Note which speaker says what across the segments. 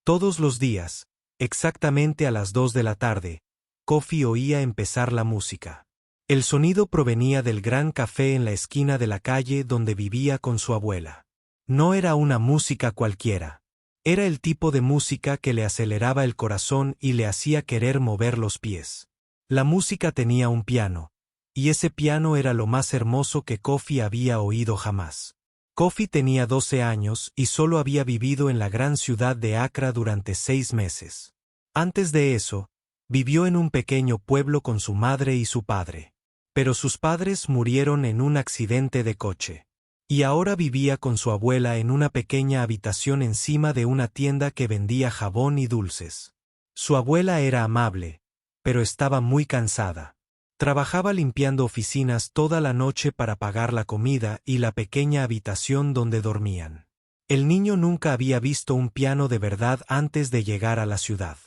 Speaker 1: Todos los días, exactamente a las 2 de la tarde, Kofi oía empezar la música. El sonido provenía del gran café en la esquina de la calle donde vivía con su abuela. No era una música cualquiera. Era el tipo de música que le aceleraba el corazón y le hacía querer mover los pies. La música tenía un piano, y ese piano era lo más hermoso que Kofi había oído jamás. Kofi tenía 12 años y solo había vivido en la gran ciudad de Accra durante 6 meses. Antes de eso, vivió en un pequeño pueblo con su madre y su padre. Pero sus padres murieron en un accidente de coche. Y ahora vivía con su abuela en una pequeña habitación encima de una tienda que vendía jabón y dulces. Su abuela era amable, pero estaba muy cansada. Trabajaba limpiando oficinas toda la noche para pagar la comida y la pequeña habitación donde dormían. El niño nunca había visto un piano de verdad antes de llegar a la ciudad.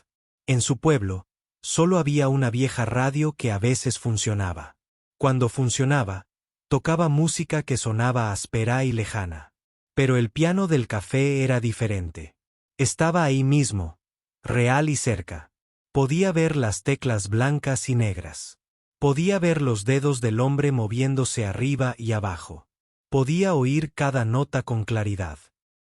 Speaker 1: En su pueblo, solo había una vieja radio que a veces funcionaba. Cuando funcionaba, tocaba música que sonaba áspera y lejana. Pero el piano del café era diferente. Estaba ahí mismo, real y cerca. Podía ver las teclas blancas y negras. Podía ver los dedos del hombre moviéndose arriba y abajo. Podía oír cada nota con claridad.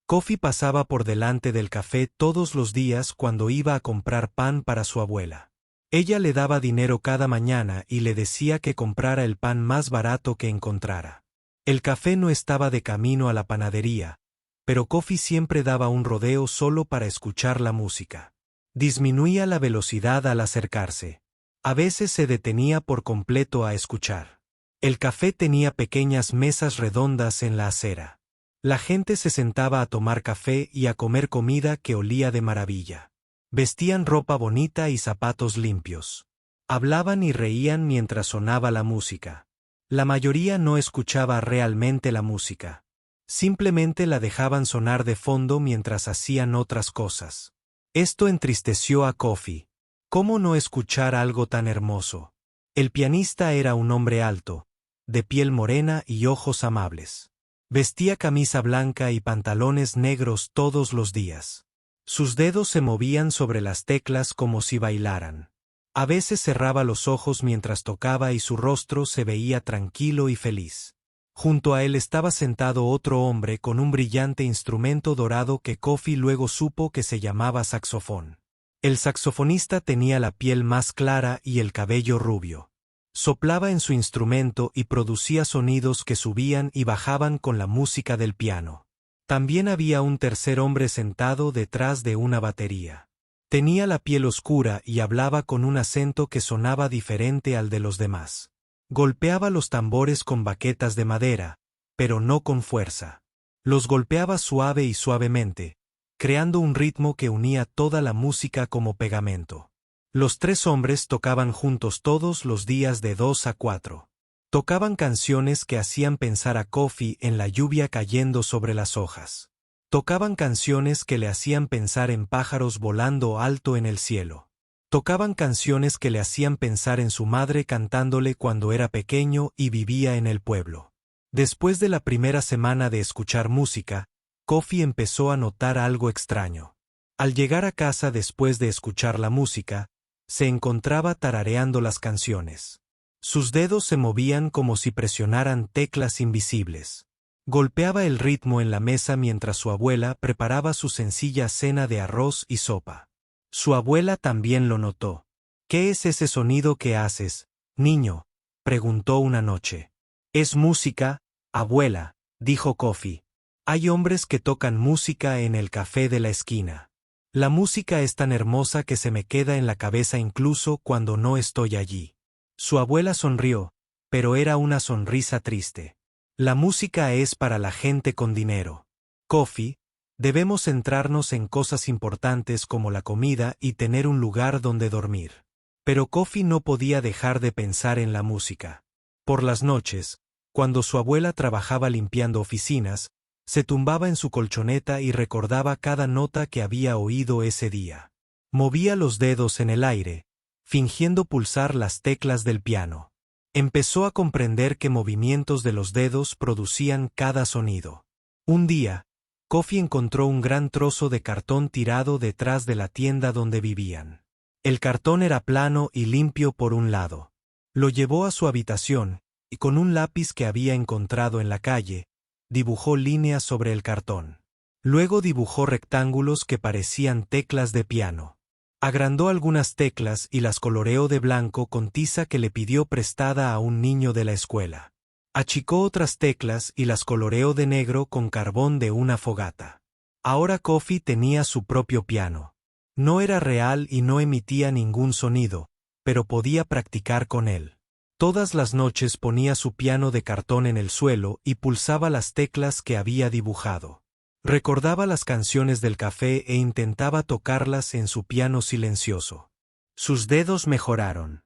Speaker 1: Kofi pasaba por delante del café todos los días cuando iba a comprar pan para su abuela. Ella le daba dinero cada mañana y le decía que comprara el pan más barato que encontrara. El café no estaba de camino a la panadería, pero Kofi siempre daba un rodeo solo para escuchar la música. Disminuía la velocidad al acercarse. A veces se detenía por completo a escuchar. El café tenía pequeñas mesas redondas en la acera. La gente se sentaba a tomar café y a comer comida que olía de maravilla. Vestían ropa bonita y zapatos limpios. Hablaban y reían mientras sonaba la música. La mayoría no escuchaba realmente la música. Simplemente la dejaban sonar de fondo mientras hacían otras cosas. Esto entristeció a Kofi. ¿Cómo no escuchar algo tan hermoso? El pianista era un hombre alto, de piel morena y ojos amables. Vestía camisa blanca y pantalones negros todos los días. Sus dedos se movían sobre las teclas como si bailaran. A veces cerraba los ojos mientras tocaba y su rostro se veía tranquilo y feliz. Junto a él estaba sentado otro hombre con un brillante instrumento dorado que Kofi luego supo que se llamaba saxofón. El saxofonista tenía la piel más clara y el cabello rubio. Soplaba en su instrumento y producía sonidos que subían y bajaban con la música del piano. También había un tercer hombre sentado detrás de una batería. Tenía la piel oscura y hablaba con un acento que sonaba diferente al de los demás. Golpeaba los tambores con baquetas de madera, pero no con fuerza. Los golpeaba suave y suavemente, creando un ritmo que unía toda la música como pegamento. Los tres hombres tocaban juntos todos los días de 2 a 4. Tocaban canciones que hacían pensar a Kofi en la lluvia cayendo sobre las hojas. Tocaban canciones que le hacían pensar en pájaros volando alto en el cielo. Tocaban canciones que le hacían pensar en su madre cantándole cuando era pequeño y vivía en el pueblo. Después de la primera semana de escuchar música, Kofi empezó a notar algo extraño. Al llegar a casa después de escuchar la música, se encontraba tarareando las canciones. Sus dedos se movían como si presionaran teclas invisibles. Golpeaba el ritmo en la mesa mientras su abuela preparaba su sencilla cena de arroz y sopa. Su abuela también lo notó. «¿Qué es ese sonido que haces, niño?», preguntó una noche. «Es música, abuela», dijo Kofi. «Hay hombres que tocan música en el café de la esquina. La música es tan hermosa que se me queda en la cabeza incluso cuando no estoy allí». Su abuela sonrió, pero era una sonrisa triste. «La música es para la gente con dinero. Kofi, debemos centrarnos en cosas importantes como la comida y tener un lugar donde dormir». Pero Kofi no podía dejar de pensar en la música. Por las noches, cuando su abuela trabajaba limpiando oficinas, se tumbaba en su colchoneta y recordaba cada nota que había oído ese día. Movía los dedos en el aire, fingiendo pulsar las teclas del piano. Empezó a comprender que movimientos de los dedos producían cada sonido. Un día, Kofi encontró un gran trozo de cartón tirado detrás de la tienda donde vivían. El cartón era plano y limpio por un lado. Lo llevó a su habitación, y con un lápiz que había encontrado en la calle, dibujó líneas sobre el cartón. Luego dibujó rectángulos que parecían teclas de piano. Agrandó algunas teclas y las coloreó de blanco con tiza que le pidió prestada a un niño de la escuela. Achicó otras teclas y las coloreó de negro con carbón de una fogata. Ahora Kofi tenía su propio piano. No era real y no emitía ningún sonido, pero podía practicar con él. Todas las noches ponía su piano de cartón en el suelo y pulsaba las teclas que había dibujado. Recordaba las canciones del café e intentaba tocarlas en su piano silencioso. Sus dedos mejoraron.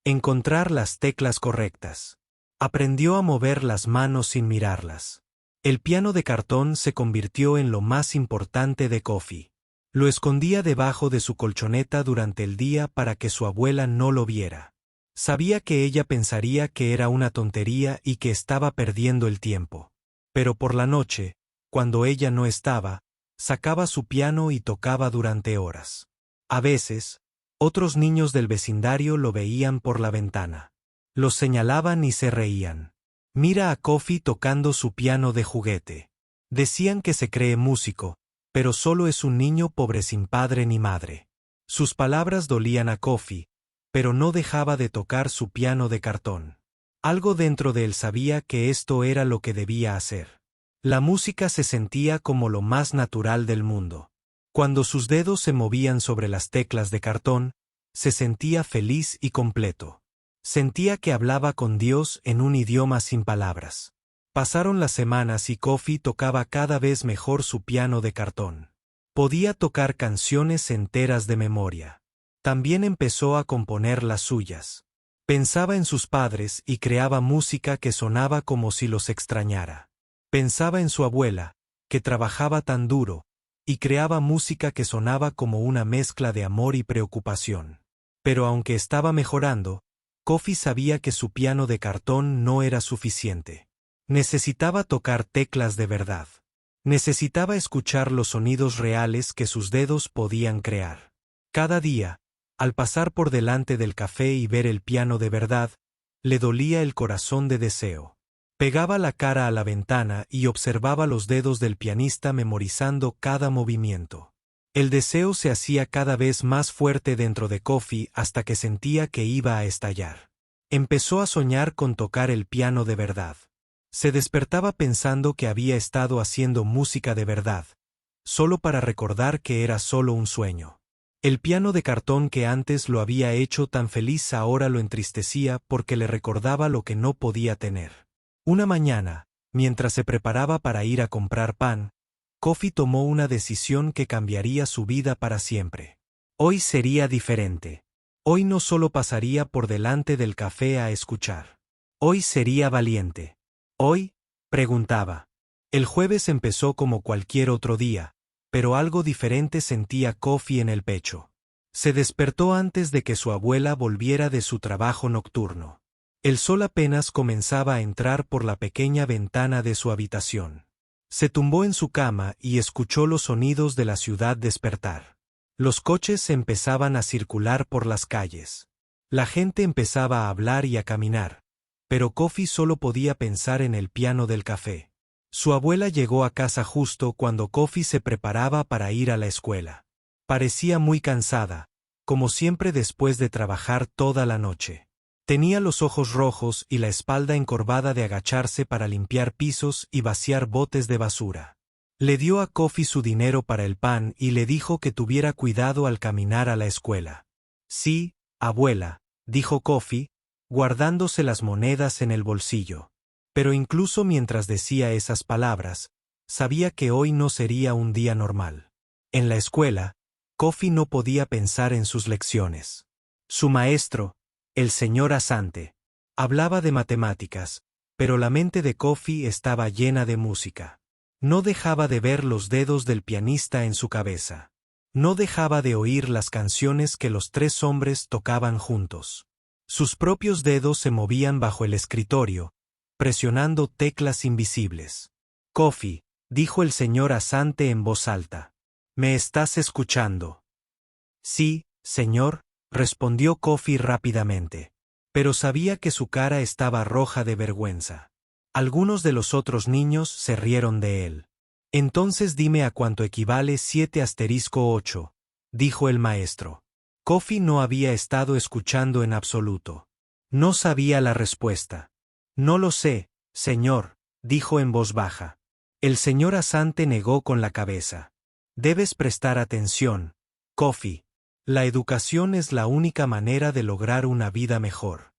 Speaker 1: Encontrar las teclas correctas. Aprendió a mover las manos sin mirarlas. El piano de cartón se convirtió en lo más importante de Kofi. Lo escondía debajo de su colchoneta durante el día para que su abuela no lo viera. Sabía que ella pensaría que era una tontería y que estaba perdiendo el tiempo. Pero por la noche, cuando ella no estaba, sacaba su piano y tocaba durante horas. A veces, otros niños del vecindario lo veían por la ventana. Los señalaban y se reían. Mira a Kofi tocando su piano de juguete. Decían que se cree músico, pero solo es un niño pobre sin padre ni madre. Sus palabras dolían a Kofi, pero no dejaba de tocar su piano de cartón. Algo dentro de él sabía que esto era lo que debía hacer. La música se sentía como lo más natural del mundo. Cuando sus dedos se movían sobre las teclas de cartón, se sentía feliz y completo. Sentía que hablaba con Dios en un idioma sin palabras. Pasaron las semanas y Kofi tocaba cada vez mejor su piano de cartón. Podía tocar canciones enteras de memoria. También empezó a componer las suyas. Pensaba en sus padres y creaba música que sonaba como si los extrañara. Pensaba en su abuela, que trabajaba tan duro, y creaba música que sonaba como una mezcla de amor y preocupación. Pero aunque estaba mejorando, Kofi sabía que su piano de cartón no era suficiente. Necesitaba tocar teclas de verdad. Necesitaba escuchar los sonidos reales que sus dedos podían crear. Cada día, al pasar por delante del café y ver el piano de verdad, le dolía el corazón de deseo. Pegaba la cara a la ventana y observaba los dedos del pianista memorizando cada movimiento. El deseo se hacía cada vez más fuerte dentro de Kofi hasta que sentía que iba a estallar. Empezó a soñar con tocar el piano de verdad. Se despertaba pensando que había estado haciendo música de verdad, solo para recordar que era solo un sueño. El piano de cartón que antes lo había hecho tan feliz ahora lo entristecía porque le recordaba lo que no podía tener. Una mañana, mientras se preparaba para ir a comprar pan, Kofi tomó una decisión que cambiaría su vida para siempre. Hoy sería diferente. Hoy no solo pasaría por delante del café a escuchar. Hoy sería valiente. Hoy, preguntaba. El jueves empezó como cualquier otro día, pero algo diferente sentía Kofi en el pecho. Se despertó antes de que su abuela volviera de su trabajo nocturno. El sol apenas comenzaba a entrar por la pequeña ventana de su habitación. Se tumbó en su cama y escuchó los sonidos de la ciudad despertar. Los coches empezaban a circular por las calles. La gente empezaba a hablar y a caminar, pero Kofi solo podía pensar en el piano del café. Su abuela llegó a casa justo cuando Kofi se preparaba para ir a la escuela. Parecía muy cansada, como siempre después de trabajar toda la noche. Tenía los ojos rojos y la espalda encorvada de agacharse para limpiar pisos y vaciar botes de basura. Le dio a Kofi su dinero para el pan y le dijo que tuviera cuidado al caminar a la escuela. Sí, abuela, dijo Kofi, guardándose las monedas en el bolsillo. Pero incluso mientras decía esas palabras, sabía que hoy no sería un día normal. En la escuela, Kofi no podía pensar en sus lecciones. Su maestro, el señor Asante, hablaba de matemáticas, pero la mente de Kofi estaba llena de música. No dejaba de ver los dedos del pianista en su cabeza. No dejaba de oír las canciones que los tres hombres tocaban juntos. Sus propios dedos se movían bajo el escritorio, presionando teclas invisibles. Kofi, dijo el señor Asante en voz alta. ¿Me estás escuchando? Sí, señor, respondió Kofi rápidamente. Pero sabía que su cara estaba roja de vergüenza. Algunos de los otros niños se rieron de él. Entonces dime a cuánto equivale 7*8, dijo el maestro. Kofi no había estado escuchando en absoluto. No sabía la respuesta. No lo sé, señor, dijo en voz baja. El señor Asante negó con la cabeza. Debes prestar atención, Kofi. La educación es la única manera de lograr una vida mejor.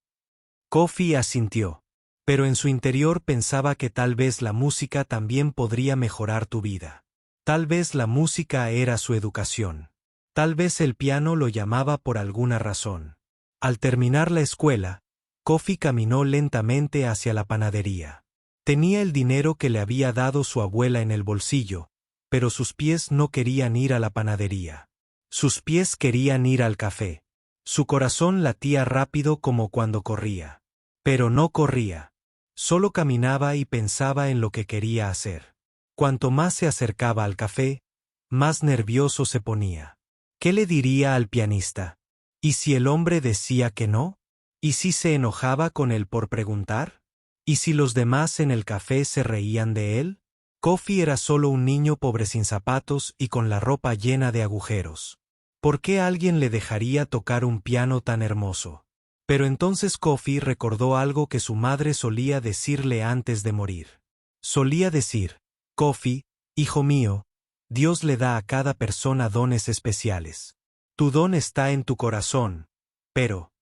Speaker 1: Kofi asintió. Pero en su interior pensaba que tal vez la música también podría mejorar tu vida. Tal vez la música era su educación. Tal vez el piano lo llamaba por alguna razón. Al terminar la escuela, Kofi caminó lentamente hacia la panadería. Tenía el dinero que le había dado su abuela en el bolsillo, pero sus pies no querían ir a la panadería. Sus pies querían ir al café. Su corazón latía rápido como cuando corría. Pero no corría. Solo caminaba y pensaba en lo que quería hacer. Cuanto más se acercaba al café, más nervioso se ponía. ¿Qué le diría al pianista? ¿Y si el hombre decía que no? ¿Y si se enojaba con él por preguntar? ¿Y si los demás en el café se reían de él? Kofi era solo un niño pobre sin zapatos y con la ropa llena de agujeros. ¿Por qué alguien le dejaría tocar un piano tan hermoso? Pero entonces Kofi recordó algo que su madre solía decirle antes de morir. Solía decir, Kofi, hijo mío, Dios le da a cada persona dones especiales. Tu don está en tu corazón, pero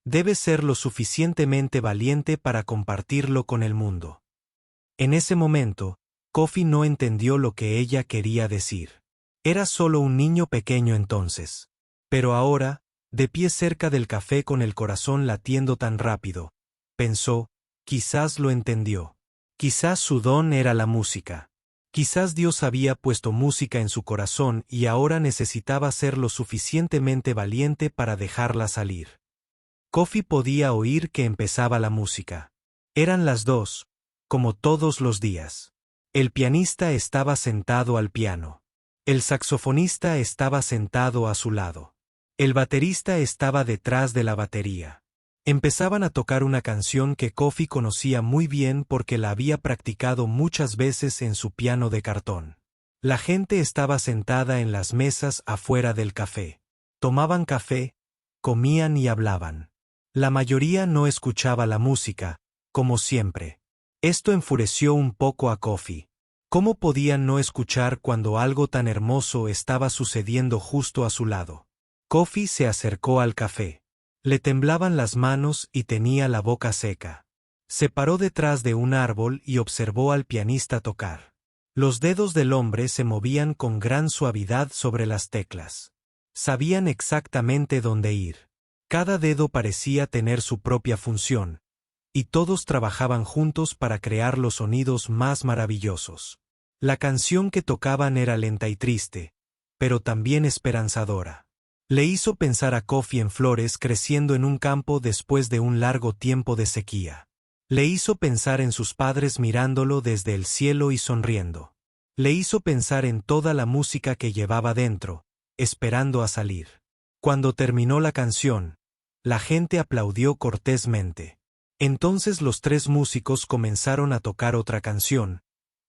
Speaker 1: debes ser lo suficientemente valiente para compartirlo con el mundo. En ese momento, Kofi no entendió lo que ella quería decir. Era solo un niño pequeño entonces. Pero ahora, de pie cerca del café con el corazón latiendo tan rápido, pensó, quizás lo entendió. Quizás su don era la música. Quizás Dios había puesto música en su corazón y ahora necesitaba ser lo suficientemente valiente para dejarla salir. Kofi podía oír que empezaba la música. Eran las 2, como todos los días. El pianista estaba sentado al piano. El saxofonista estaba sentado a su lado. El baterista estaba detrás de la batería. Empezaban a tocar una canción que Kofi conocía muy bien porque la había practicado muchas veces en su piano de cartón. La gente estaba sentada en las mesas afuera del café. Tomaban café, comían y hablaban. La mayoría no escuchaba la música, como siempre. Esto enfureció un poco a Kofi. ¿Cómo podían no escuchar cuando algo tan hermoso estaba sucediendo justo a su lado? Kofi se acercó al café. Le temblaban las manos y tenía la boca seca. Se paró detrás de un árbol y observó al pianista tocar. Los dedos del hombre se movían con gran suavidad sobre las teclas. Sabían exactamente dónde ir. Cada dedo parecía tener su propia función, y todos trabajaban juntos para crear los sonidos más maravillosos. La canción que tocaban era lenta y triste, pero también esperanzadora. Le hizo pensar a Kofi en flores creciendo en un campo después de un largo tiempo de sequía. Le hizo pensar en sus padres mirándolo desde el cielo y sonriendo. Le hizo pensar en toda la música que llevaba dentro, esperando a salir. Cuando terminó la canción, la gente aplaudió cortésmente. Entonces los 3 músicos comenzaron a tocar otra canción,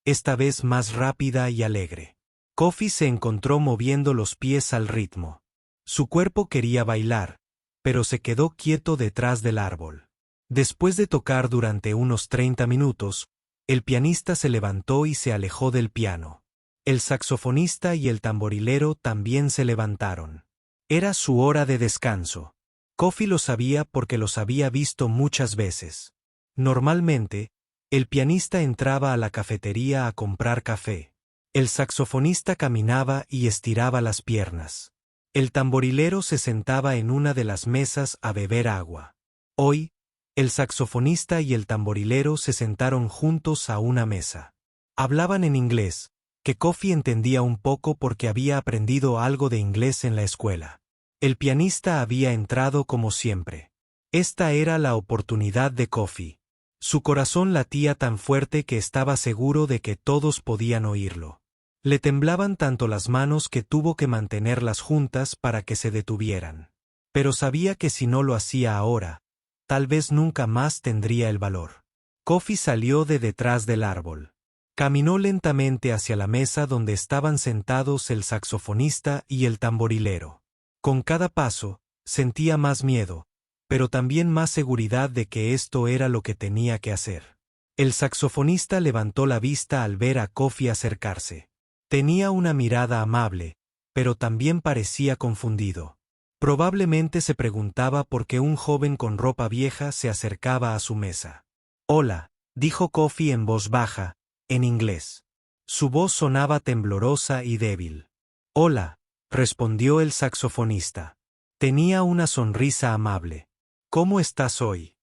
Speaker 1: esta vez más rápida y alegre. Kofi se encontró moviendo los pies al ritmo. Su cuerpo quería bailar, pero se quedó quieto detrás del árbol. Después de tocar durante unos 30 minutos, el pianista se levantó y se alejó del piano. El saxofonista y el tamborilero también se levantaron. Era su hora de descanso. Kofi lo sabía porque los había visto muchas veces. Normalmente, el pianista entraba a la cafetería a comprar café. El saxofonista caminaba y estiraba las piernas. El tamborilero se sentaba en una de las mesas a beber agua. Hoy, el saxofonista y el tamborilero se sentaron juntos a una mesa. Hablaban en inglés, que Kofi entendía un poco porque había aprendido algo de inglés en la escuela. El pianista había entrado como siempre. Esta era la oportunidad de Kofi. Su corazón latía tan fuerte que estaba seguro de que todos podían oírlo. Le temblaban tanto las manos que tuvo que mantenerlas juntas para que se detuvieran. Pero sabía que si no lo hacía ahora, tal vez nunca más tendría el valor. Kofi salió de detrás del árbol. Caminó lentamente hacia la mesa donde estaban sentados el saxofonista y el tamborilero. Con cada paso, sentía más miedo, pero también más seguridad de que esto era lo que tenía que hacer. El saxofonista levantó la vista al ver a Kofi acercarse. Tenía una mirada amable, pero también parecía confundido. Probablemente se preguntaba por qué un joven con ropa vieja se acercaba a su mesa. «Hola», dijo Kofi en voz baja, en inglés. Su voz sonaba temblorosa y débil. «Hola», respondió el saxofonista. Tenía una sonrisa amable. «¿Cómo estás hoy?»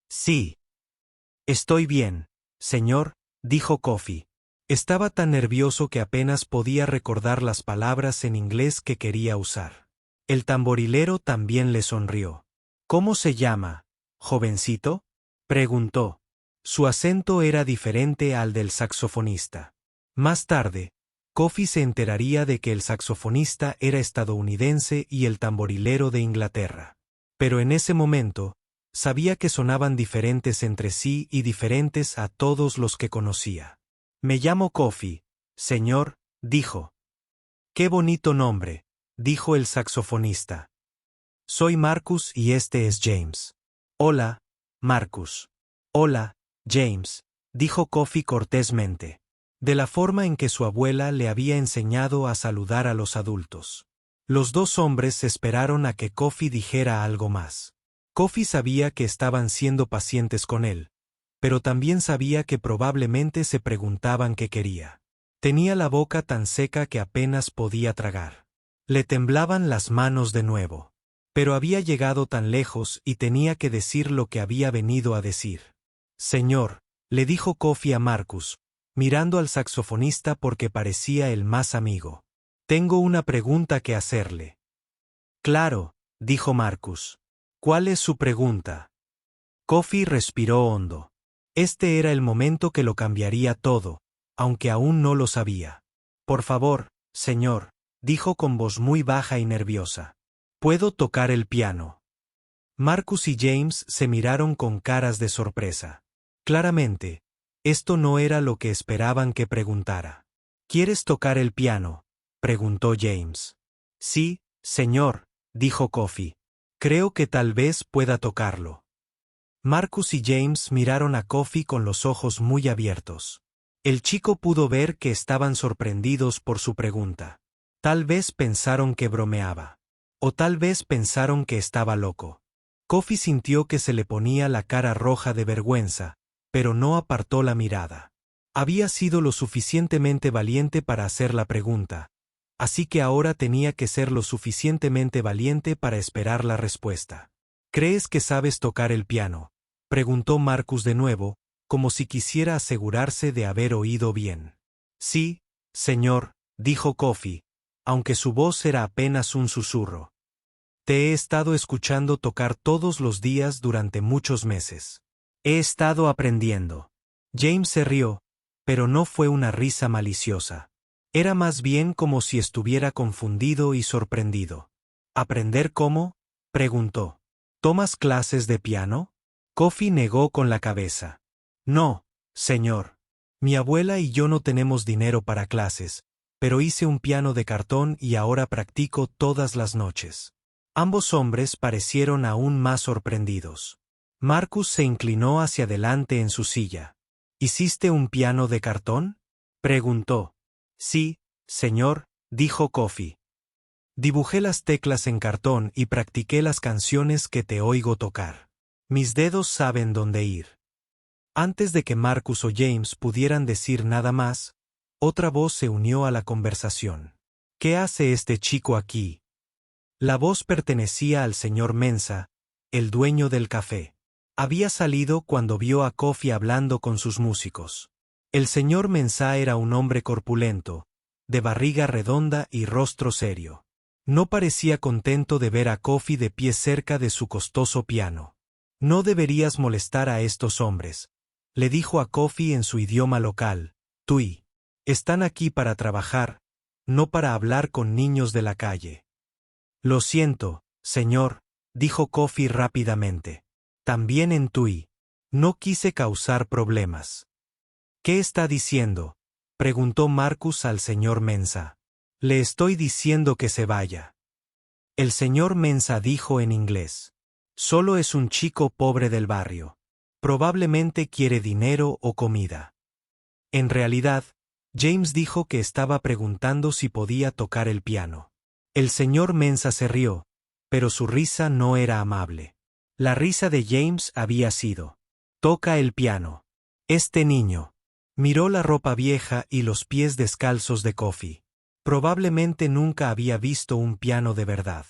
Speaker 1: «Sí. Estoy bien, señor», dijo Kofi. Estaba tan nervioso que apenas podía recordar las palabras en inglés que quería usar. El tamborilero también le sonrió. «¿Cómo se llama, jovencito?», preguntó. Su acento era diferente al del saxofonista. Más tarde, Kofi se enteraría de que el saxofonista era estadounidense y el tamborilero de Inglaterra. Pero en ese momento, sabía que sonaban diferentes entre sí y diferentes a todos los que conocía. «Me llamo Kofi, señor», dijo. «Qué bonito nombre», dijo el saxofonista. «Soy Marcus y este es James». «Hola, Marcus». «Hola, James», dijo Kofi cortésmente, de la forma en que su abuela le había enseñado a saludar a los adultos. Los dos hombres esperaron a que Kofi dijera algo más. Kofi sabía que estaban siendo pacientes con él, pero también sabía que probablemente se preguntaban qué quería. Tenía la boca tan seca que apenas podía tragar. Le temblaban las manos de nuevo. Pero había llegado tan lejos y tenía que decir lo que había venido a decir. «Señor», le dijo Kofi a Marcus, mirando al saxofonista porque parecía el más amigo. «Tengo una pregunta que hacerle». «Claro», dijo Marcus. «¿Cuál es su pregunta?» Kofi respiró hondo. Este era el momento que lo cambiaría todo, aunque aún no lo sabía. «Por favor, señor», dijo con voz muy baja y nerviosa. «¿Puedo tocar el piano?» Marcus y James se miraron con caras de sorpresa. Claramente, esto no era lo que esperaban que preguntara. «¿Quieres tocar el piano?», preguntó James. «Sí, señor», dijo Kofi. «Creo que tal vez pueda tocarlo». Marcus y James miraron a Kofi con los ojos muy abiertos. El chico pudo ver que estaban sorprendidos por su pregunta. Tal vez pensaron que bromeaba. O tal vez pensaron que estaba loco. Kofi sintió que se le ponía la cara roja de vergüenza, pero no apartó la mirada. Había sido lo suficientemente valiente para hacer la pregunta, así que ahora tenía que ser lo suficientemente valiente para esperar la respuesta. «¿Crees que sabes tocar el piano?», preguntó Marcus de nuevo, como si quisiera asegurarse de haber oído bien. «Sí, señor», dijo Kofi, aunque su voz era apenas un susurro. «Te he estado escuchando tocar todos los días durante muchos meses. He estado aprendiendo». James se rió, pero no fue una risa maliciosa. Era más bien como si estuviera confundido y sorprendido. «¿Aprender cómo?», preguntó. «¿Tomas clases de piano?». Kofi negó con la cabeza. «No, señor. Mi abuela y yo no tenemos dinero para clases, pero hice un piano de cartón y ahora practico todas las noches». Ambos hombres parecieron aún más sorprendidos. Marcus se inclinó hacia adelante en su silla. «¿Hiciste un piano de cartón?», preguntó. «Sí, señor», dijo Kofi. «Dibujé las teclas en cartón y practiqué las canciones que te oigo tocar. Mis dedos saben dónde ir». Antes de que Marcus o James pudieran decir nada más, otra voz se unió a la conversación. «¿Qué hace este chico aquí?». La voz pertenecía al señor Mensah, el dueño del café. Había salido cuando vio a Kofi hablando con sus músicos. El señor Mensah era un hombre corpulento, de barriga redonda y rostro serio. No parecía contento de ver a Kofi de pie cerca de su costoso piano. No deberías molestar a estos hombres, le dijo a Kofi en su idioma local, Tui. Están aquí para trabajar, no para hablar con niños de la calle. Lo siento, señor, dijo Kofi rápidamente. También en Tui. No quise causar problemas. ¿Qué está diciendo?, preguntó Marcus al señor Mensah. Le estoy diciendo que se vaya. El señor Mensah dijo en inglés. Solo es un chico pobre del barrio. Probablemente quiere dinero o comida. En realidad, James dijo que estaba preguntando si podía tocar el piano. El señor Mensah se rió, pero su risa no era amable. La risa de James había sido: toca el piano. Este niño. Miró la ropa vieja y los pies descalzos de Kofi. Probablemente nunca había visto un piano de verdad.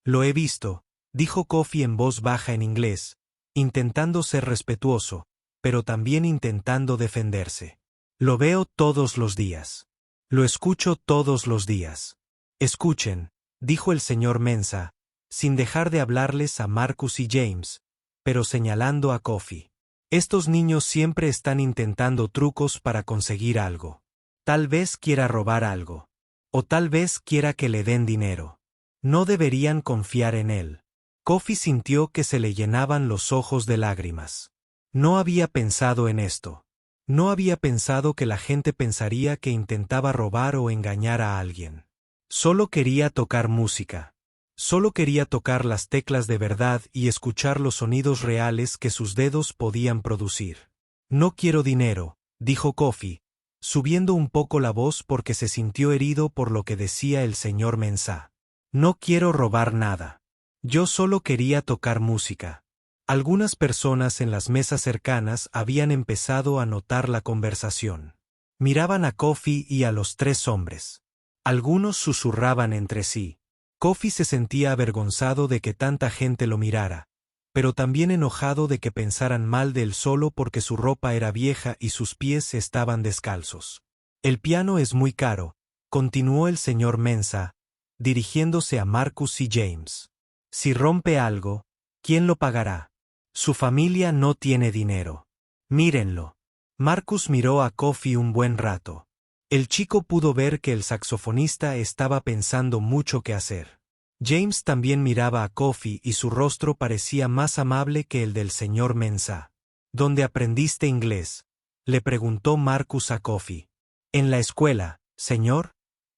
Speaker 1: Lo he visto, dijo Kofi en voz baja en inglés, intentando ser respetuoso, pero también intentando defenderse. Lo veo todos los días. Lo escucho todos los días. Escuchen, dijo el señor Mensah, sin dejar de hablarles a Marcus y James, pero señalando a Kofi. Estos niños siempre están intentando trucos para conseguir algo. Tal vez quiera robar algo. O tal vez quiera que le den dinero. No deberían confiar en él. Kofi sintió que se le llenaban los ojos de lágrimas. No había pensado en esto. No había pensado que la gente pensaría que intentaba robar o engañar a alguien. Solo quería tocar música. Solo quería tocar las teclas de verdad y escuchar los sonidos reales que sus dedos podían producir. No quiero dinero, dijo Kofi, subiendo un poco la voz porque se sintió herido por lo que decía el señor Mensah. No quiero robar nada. Yo solo quería tocar música. Algunas personas en las mesas cercanas habían empezado a notar la conversación. Miraban a Kofi y a los tres hombres. Algunos susurraban entre sí. Kofi se sentía avergonzado de que tanta gente lo mirara, pero también enojado de que pensaran mal de él solo porque su ropa era vieja y sus pies estaban descalzos. El piano es muy caro, continuó el señor Mensah, dirigiéndose a Marcus y James. Si rompe algo, ¿quién lo pagará? Su familia no tiene dinero. Mírenlo. Marcus miró a Kofi un buen rato. El chico pudo ver que el saxofonista estaba pensando mucho qué hacer. James también miraba a Kofi y su rostro parecía más amable que el del señor Mensah. ¿Dónde aprendiste inglés?, le preguntó Marcus a Kofi. En la escuela, señor,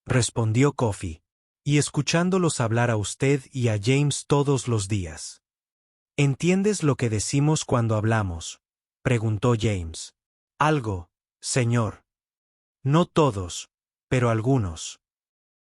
Speaker 1: respondió Kofi. Y escuchándolos hablar a usted y a James todos los días. ¿Entiendes lo que decimos cuando hablamos?, preguntó James. Algo, señor. No todos, pero algunos.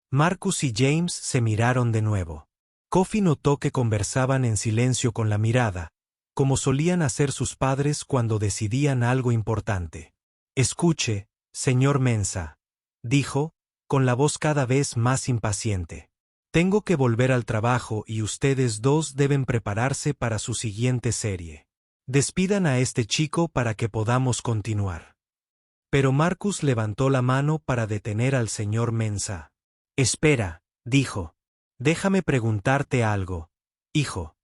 Speaker 1: Marcus y James se miraron de nuevo. Kofi notó que conversaban en silencio con la mirada, como solían hacer sus padres cuando decidían algo importante. Escuche, señor Mensah, dijo, con la voz cada vez más impaciente. Tengo que volver al trabajo y ustedes dos deben prepararse para su siguiente serie. Despidan a este chico para que podamos continuar. Pero Marcus levantó la mano para detener al señor Mensah. Espera, dijo. Déjame preguntarte algo, hijo.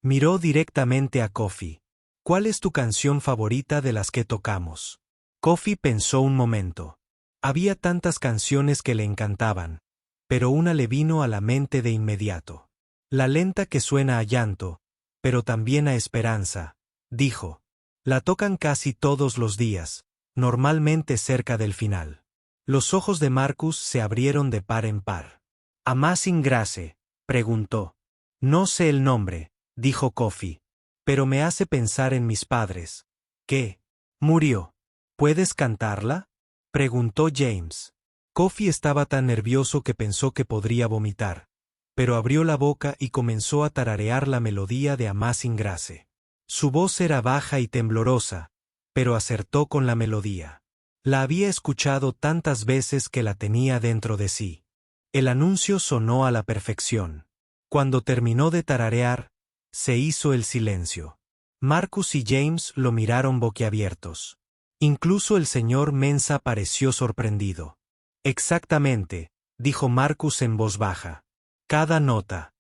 Speaker 1: Miró directamente a Kofi. ¿Cuál es tu canción favorita de las que tocamos? Kofi pensó un momento. Había tantas canciones que le encantaban, pero una le vino a la mente de inmediato. La lenta que suena a llanto, pero también a esperanza, dijo. La tocan casi todos los días, normalmente cerca del final. Los ojos de Marcus se abrieron de par en par. ¿Amazing Grace?, preguntó. No sé el nombre, dijo Kofi, pero me hace pensar en mis padres. ¿Qué? ¿Murió? ¿Puedes cantarla?, preguntó James. Kofi estaba tan nervioso que pensó que podría vomitar, pero abrió la boca y comenzó a tararear la melodía de Amazing Grace. Su voz era baja y temblorosa, pero acertó con la melodía. La había escuchado tantas veces que la tenía dentro de sí. El anuncio sonó a la perfección. Cuando terminó de tararear, se hizo el silencio. Marcus y James lo miraron boquiabiertos. Incluso el señor Mensah pareció sorprendido. Exactamente, dijo Marcus en voz baja. Cada nota.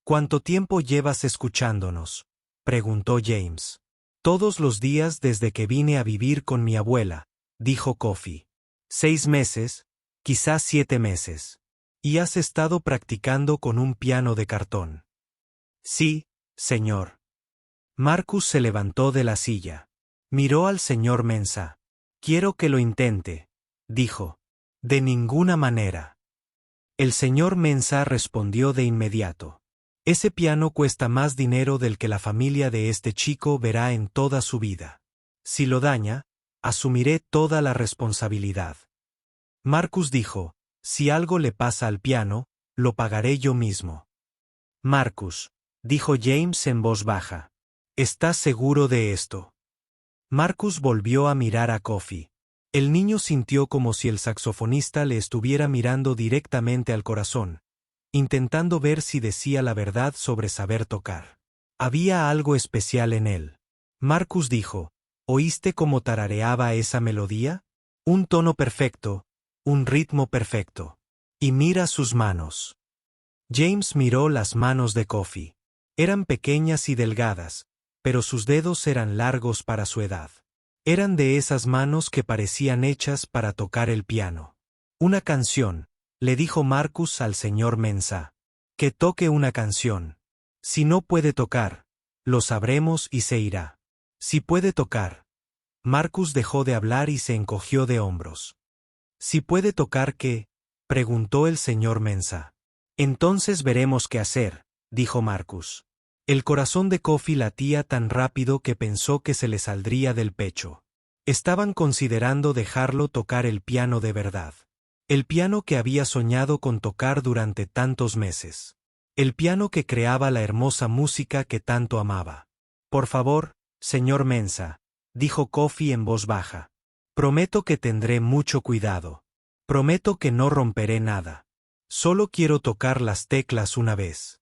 Speaker 1: ¿Cuánto tiempo llevas escuchándonos? preguntó James. Todos los días desde que vine a vivir con mi abuela, dijo Coffee. 6 meses, quizás 7 meses. ¿Y has estado practicando con un piano de cartón? Sí, señor. Marcus se levantó de la silla. Miró al señor Mensah. Quiero que lo intente, dijo. De ninguna manera. El señor Mensah respondió de inmediato. Ese piano cuesta más dinero del que la familia de este chico verá en toda su vida. Si lo daña, asumiré toda la responsabilidad. Marcus dijo, si algo le pasa al piano, lo pagaré yo mismo. Marcus, dijo James en voz baja. ¿Estás seguro de esto? Marcus volvió a mirar a Coffee. El niño sintió como si el saxofonista le estuviera mirando directamente al corazón, intentando ver si decía la verdad sobre saber tocar. Había algo especial en él. Marcus dijo, ¿oíste cómo tarareaba esa melodía? Un tono perfecto, un ritmo perfecto. Y mira sus manos. James miró las manos de Coffee. Eran pequeñas y delgadas, pero sus dedos eran largos para su edad. Eran de esas manos que parecían hechas para tocar el piano. Una canción, le dijo Marcus al señor Mensah. Que toque una canción. Si no puede tocar, lo sabremos y se irá. Si puede tocar. Marcus dejó de hablar y se encogió de hombros. ¿Si puede tocar qué? Preguntó el señor Mensah. Entonces veremos qué hacer, dijo Marcus. El corazón de Coffee latía tan rápido que pensó que se le saldría del pecho. Estaban considerando dejarlo tocar el piano de verdad. El piano que había soñado con tocar durante tantos meses. El piano que creaba la hermosa música que tanto amaba. Por favor, señor Mensah, dijo Coffee en voz baja. Prometo que tendré mucho cuidado. Prometo que no romperé nada. Solo quiero tocar las teclas una vez.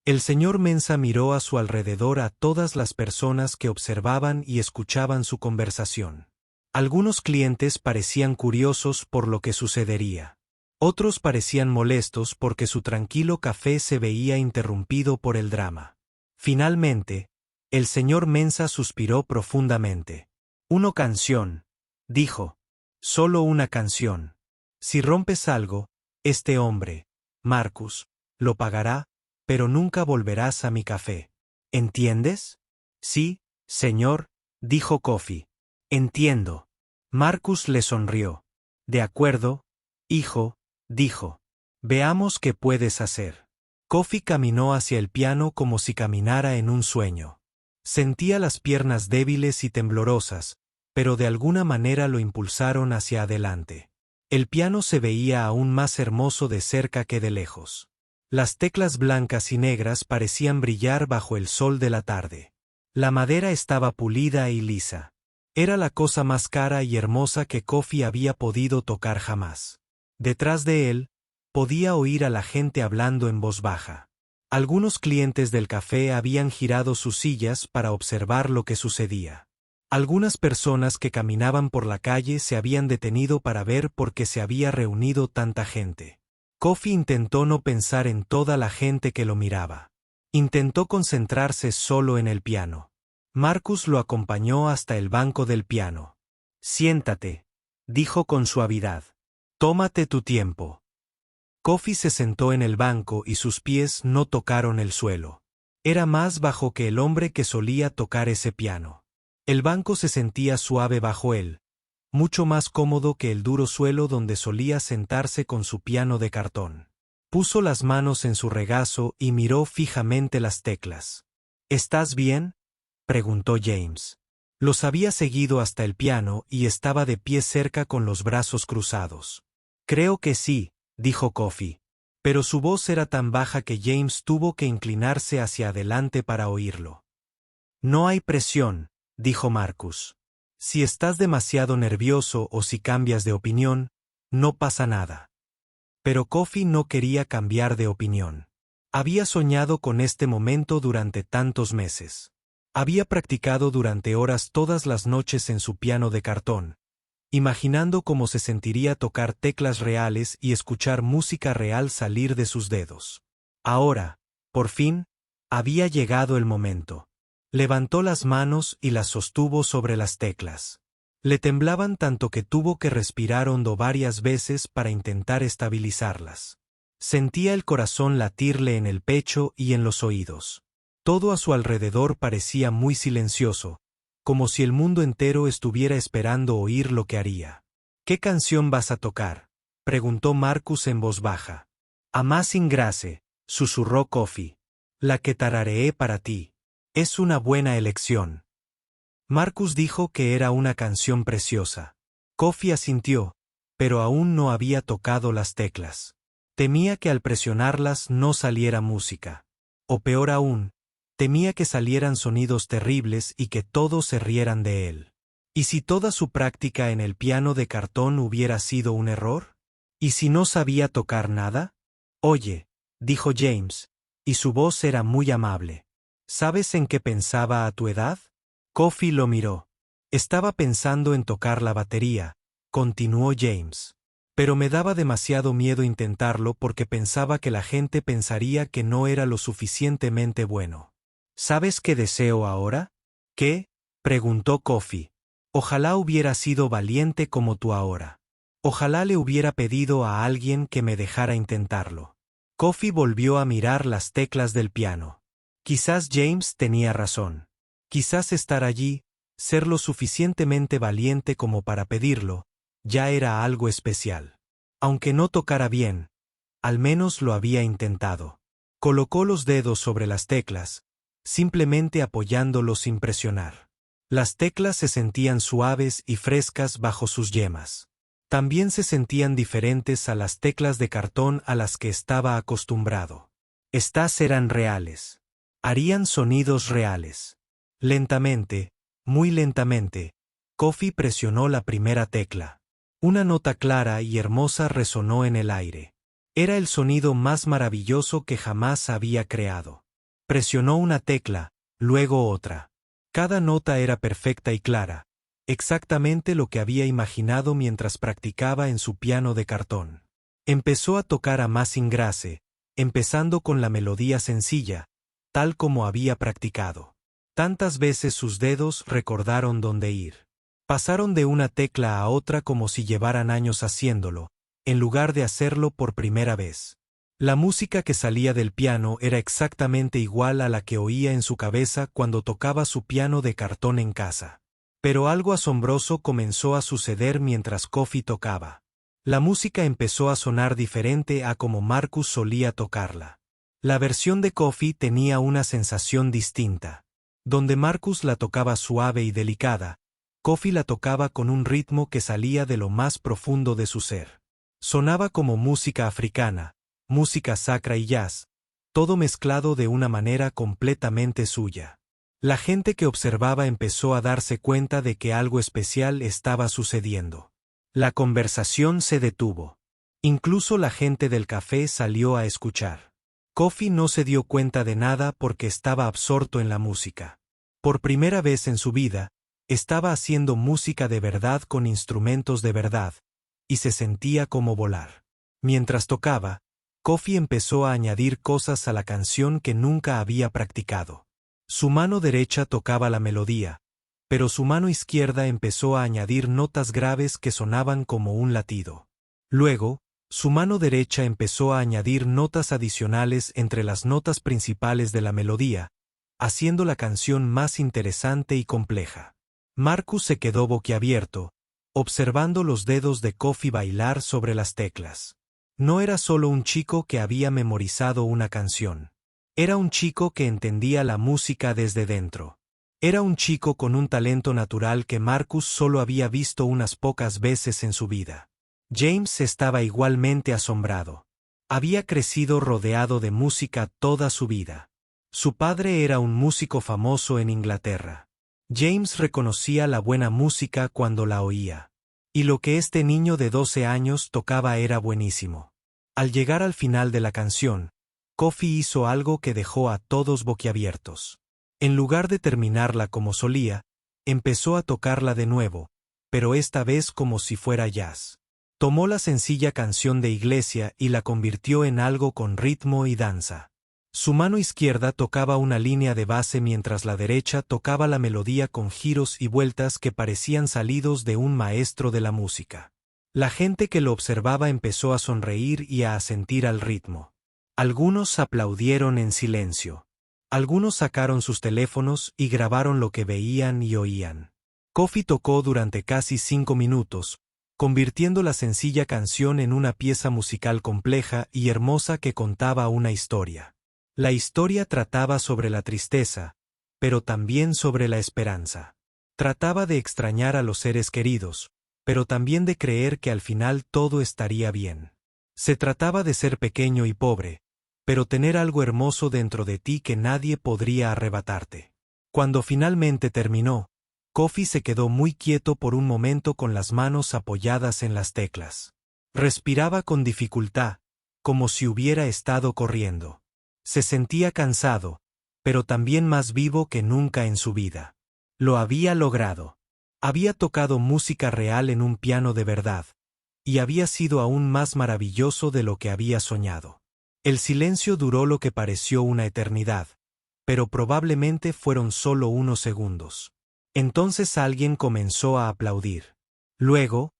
Speaker 1: El señor Mensah miró a su alrededor a todas las personas que observaban y escuchaban su conversación. Algunos clientes parecían curiosos por lo que sucedería. Otros parecían molestos porque su tranquilo café se veía interrumpido por el drama. Finalmente, el señor Mensah suspiró profundamente. Una canción, dijo. Solo una canción. Si rompes algo, este hombre, Marcus, lo pagará, pero nunca volverás a mi café. ¿Entiendes? Sí, señor, dijo Coffee. Entiendo. Marcus le sonrió. De acuerdo, hijo, dijo. Veamos qué puedes hacer. Coffee caminó hacia el piano como si caminara en un sueño. Sentía las piernas débiles y temblorosas, pero de alguna manera lo impulsaron hacia adelante. El piano se veía aún más hermoso de cerca que de lejos. Las teclas blancas y negras parecían brillar bajo el sol de la tarde. La madera estaba pulida y lisa. Era la cosa más cara y hermosa que Coffee había podido tocar jamás. Detrás de él, podía oír a la gente hablando en voz baja. Algunos clientes del café habían girado sus sillas para observar lo que sucedía. Algunas personas que caminaban por la calle se habían detenido para ver por qué se había reunido tanta gente. Coffee intentó no pensar en toda la gente que lo miraba. Intentó concentrarse solo en el piano. Marcus lo acompañó hasta el banco del piano. Siéntate, dijo con suavidad. Tómate tu tiempo. Coffee se sentó en el banco y sus pies no tocaron el suelo. Era más bajo que el hombre que solía tocar ese piano. El banco se sentía suave bajo él, mucho más cómodo que el duro suelo donde solía sentarse con su piano de cartón. Puso las manos en su regazo y miró fijamente las teclas. ¿Estás bien?, preguntó James. Los había seguido hasta el piano y estaba de pie cerca con los brazos cruzados. Creo que sí, dijo Coffee. Pero su voz era tan baja que James tuvo que inclinarse hacia adelante para oírlo. No hay presión, dijo Marcus. Si estás demasiado nervioso o si cambias de opinión, no pasa nada. Pero Coffee no quería cambiar de opinión. Había soñado con este momento durante tantos meses. Había practicado durante horas todas las noches en su piano de cartón, imaginando cómo se sentiría tocar teclas reales y escuchar música real salir de sus dedos. Ahora, por fin, había llegado el momento. Levantó las manos y las sostuvo sobre las teclas. Le temblaban tanto que tuvo que respirar hondo varias veces para intentar estabilizarlas. Sentía el corazón latirle en el pecho y en los oídos. Todo a su alrededor parecía muy silencioso, como si el mundo entero estuviera esperando oír lo que haría. ¿Qué canción vas a tocar?, preguntó Marcus en voz baja. Amazing Grace, susurró Coffee. La que tarareé para ti. Es una buena elección. Marcus dijo que era una canción preciosa. Coffee asintió, pero aún no había tocado las teclas. Temía que al presionarlas no saliera música. O peor aún, temía que salieran sonidos terribles y que todos se rieran de él. ¿Y si toda su práctica en el piano de cartón hubiera sido un error? ¿Y si no sabía tocar nada? Oye, dijo James, y su voz era muy amable. ¿Sabes en qué pensaba a tu edad? Coffee lo miró. Estaba pensando en tocar la batería, continuó James. Pero me daba demasiado miedo intentarlo porque pensaba que la gente pensaría que no era lo suficientemente bueno. ¿Sabes qué deseo ahora? ¿Qué?, preguntó Coffee. Ojalá hubiera sido valiente como tú ahora. Ojalá le hubiera pedido a alguien que me dejara intentarlo. Coffee volvió a mirar las teclas del piano. Quizás James tenía razón. Quizás estar allí, ser lo suficientemente valiente como para pedirlo, ya era algo especial. Aunque no tocara bien, al menos lo había intentado. Colocó los dedos sobre las teclas, simplemente apoyándolos sin presionar. Las teclas se sentían suaves y frescas bajo sus yemas. También se sentían diferentes a las teclas de cartón a las que estaba acostumbrado. Estas eran reales. Harían sonidos reales. Lentamente, muy lentamente, Coffee presionó la primera tecla. Una nota clara y hermosa resonó en el aire. Era el sonido más maravilloso que jamás había creado. Presionó una tecla, luego otra. Cada nota era perfecta y clara, exactamente lo que había imaginado mientras practicaba en su piano de cartón. Empezó a tocar Amazing Grace, empezando con la melodía sencilla, tal como había practicado. Tantas veces sus dedos recordaron dónde ir. Pasaron de una tecla a otra como si llevaran años haciéndolo, en lugar de hacerlo por primera vez. La música que salía del piano era exactamente igual a la que oía en su cabeza cuando tocaba su piano de cartón en casa. Pero algo asombroso comenzó a suceder mientras Coffee tocaba. La música empezó a sonar diferente a como Marcus solía tocarla. La versión de Coffee tenía una sensación distinta. Donde Marcus la tocaba suave y delicada, Coffee la tocaba con un ritmo que salía de lo más profundo de su ser. Sonaba como música africana, música sacra y jazz, todo mezclado de una manera completamente suya. La gente que observaba empezó a darse cuenta de que algo especial estaba sucediendo. La conversación se detuvo. Incluso la gente del café salió a escuchar. Coffee no se dio cuenta de nada porque estaba absorto en la música. Por primera vez en su vida, estaba haciendo música de verdad con instrumentos de verdad, y se sentía como volar. Mientras tocaba, Coffee empezó a añadir cosas a la canción que nunca había practicado. Su mano derecha tocaba la melodía, pero su mano izquierda empezó a añadir notas graves que sonaban como un latido. Luego, su mano derecha empezó a añadir notas adicionales entre las notas principales de la melodía, haciendo la canción más interesante y compleja. Marcus se quedó boquiabierto, observando los dedos de Coffee bailar sobre las teclas. No era solo un chico que había memorizado una canción. Era un chico que entendía la música desde dentro. Era un chico con un talento natural que Marcus solo había visto unas pocas veces en su vida. James estaba igualmente asombrado. Había crecido rodeado de música toda su vida. Su padre era un músico famoso en Inglaterra. James reconocía la buena música cuando la oía. Y lo que este niño de 12 años tocaba era buenísimo. Al llegar al final de la canción, Coffee hizo algo que dejó a todos boquiabiertos. En lugar de terminarla como solía, empezó a tocarla de nuevo, pero esta vez como si fuera jazz. Tomó la sencilla canción de iglesia y la convirtió en algo con ritmo y danza. Su mano izquierda tocaba una línea de base mientras la derecha tocaba la melodía con giros y vueltas que parecían salidos de un maestro de la música. La gente que lo observaba empezó a sonreír y a asentir al ritmo. Algunos aplaudieron en silencio. Algunos sacaron sus teléfonos y grabaron lo que veían y oían. Kofi tocó durante casi 5 minutos, convirtiendo la sencilla canción en una pieza musical compleja y hermosa que contaba una historia. La historia trataba sobre la tristeza, pero también sobre la esperanza. Trataba de extrañar a los seres queridos, pero también de creer que al final todo estaría bien. Se trataba de ser pequeño y pobre, pero tener algo hermoso dentro de ti que nadie podría arrebatarte. Cuando finalmente terminó, Kofi se quedó muy quieto por un momento con las manos apoyadas en las teclas. Respiraba con dificultad, como si hubiera estado corriendo. Se sentía cansado, pero también más vivo que nunca en su vida. Lo había logrado. Había tocado música real en un piano de verdad, y había sido aún más maravilloso de lo que había soñado. El silencio duró lo que pareció una eternidad, pero probablemente fueron solo unos segundos. Entonces alguien comenzó a aplaudir. Luego,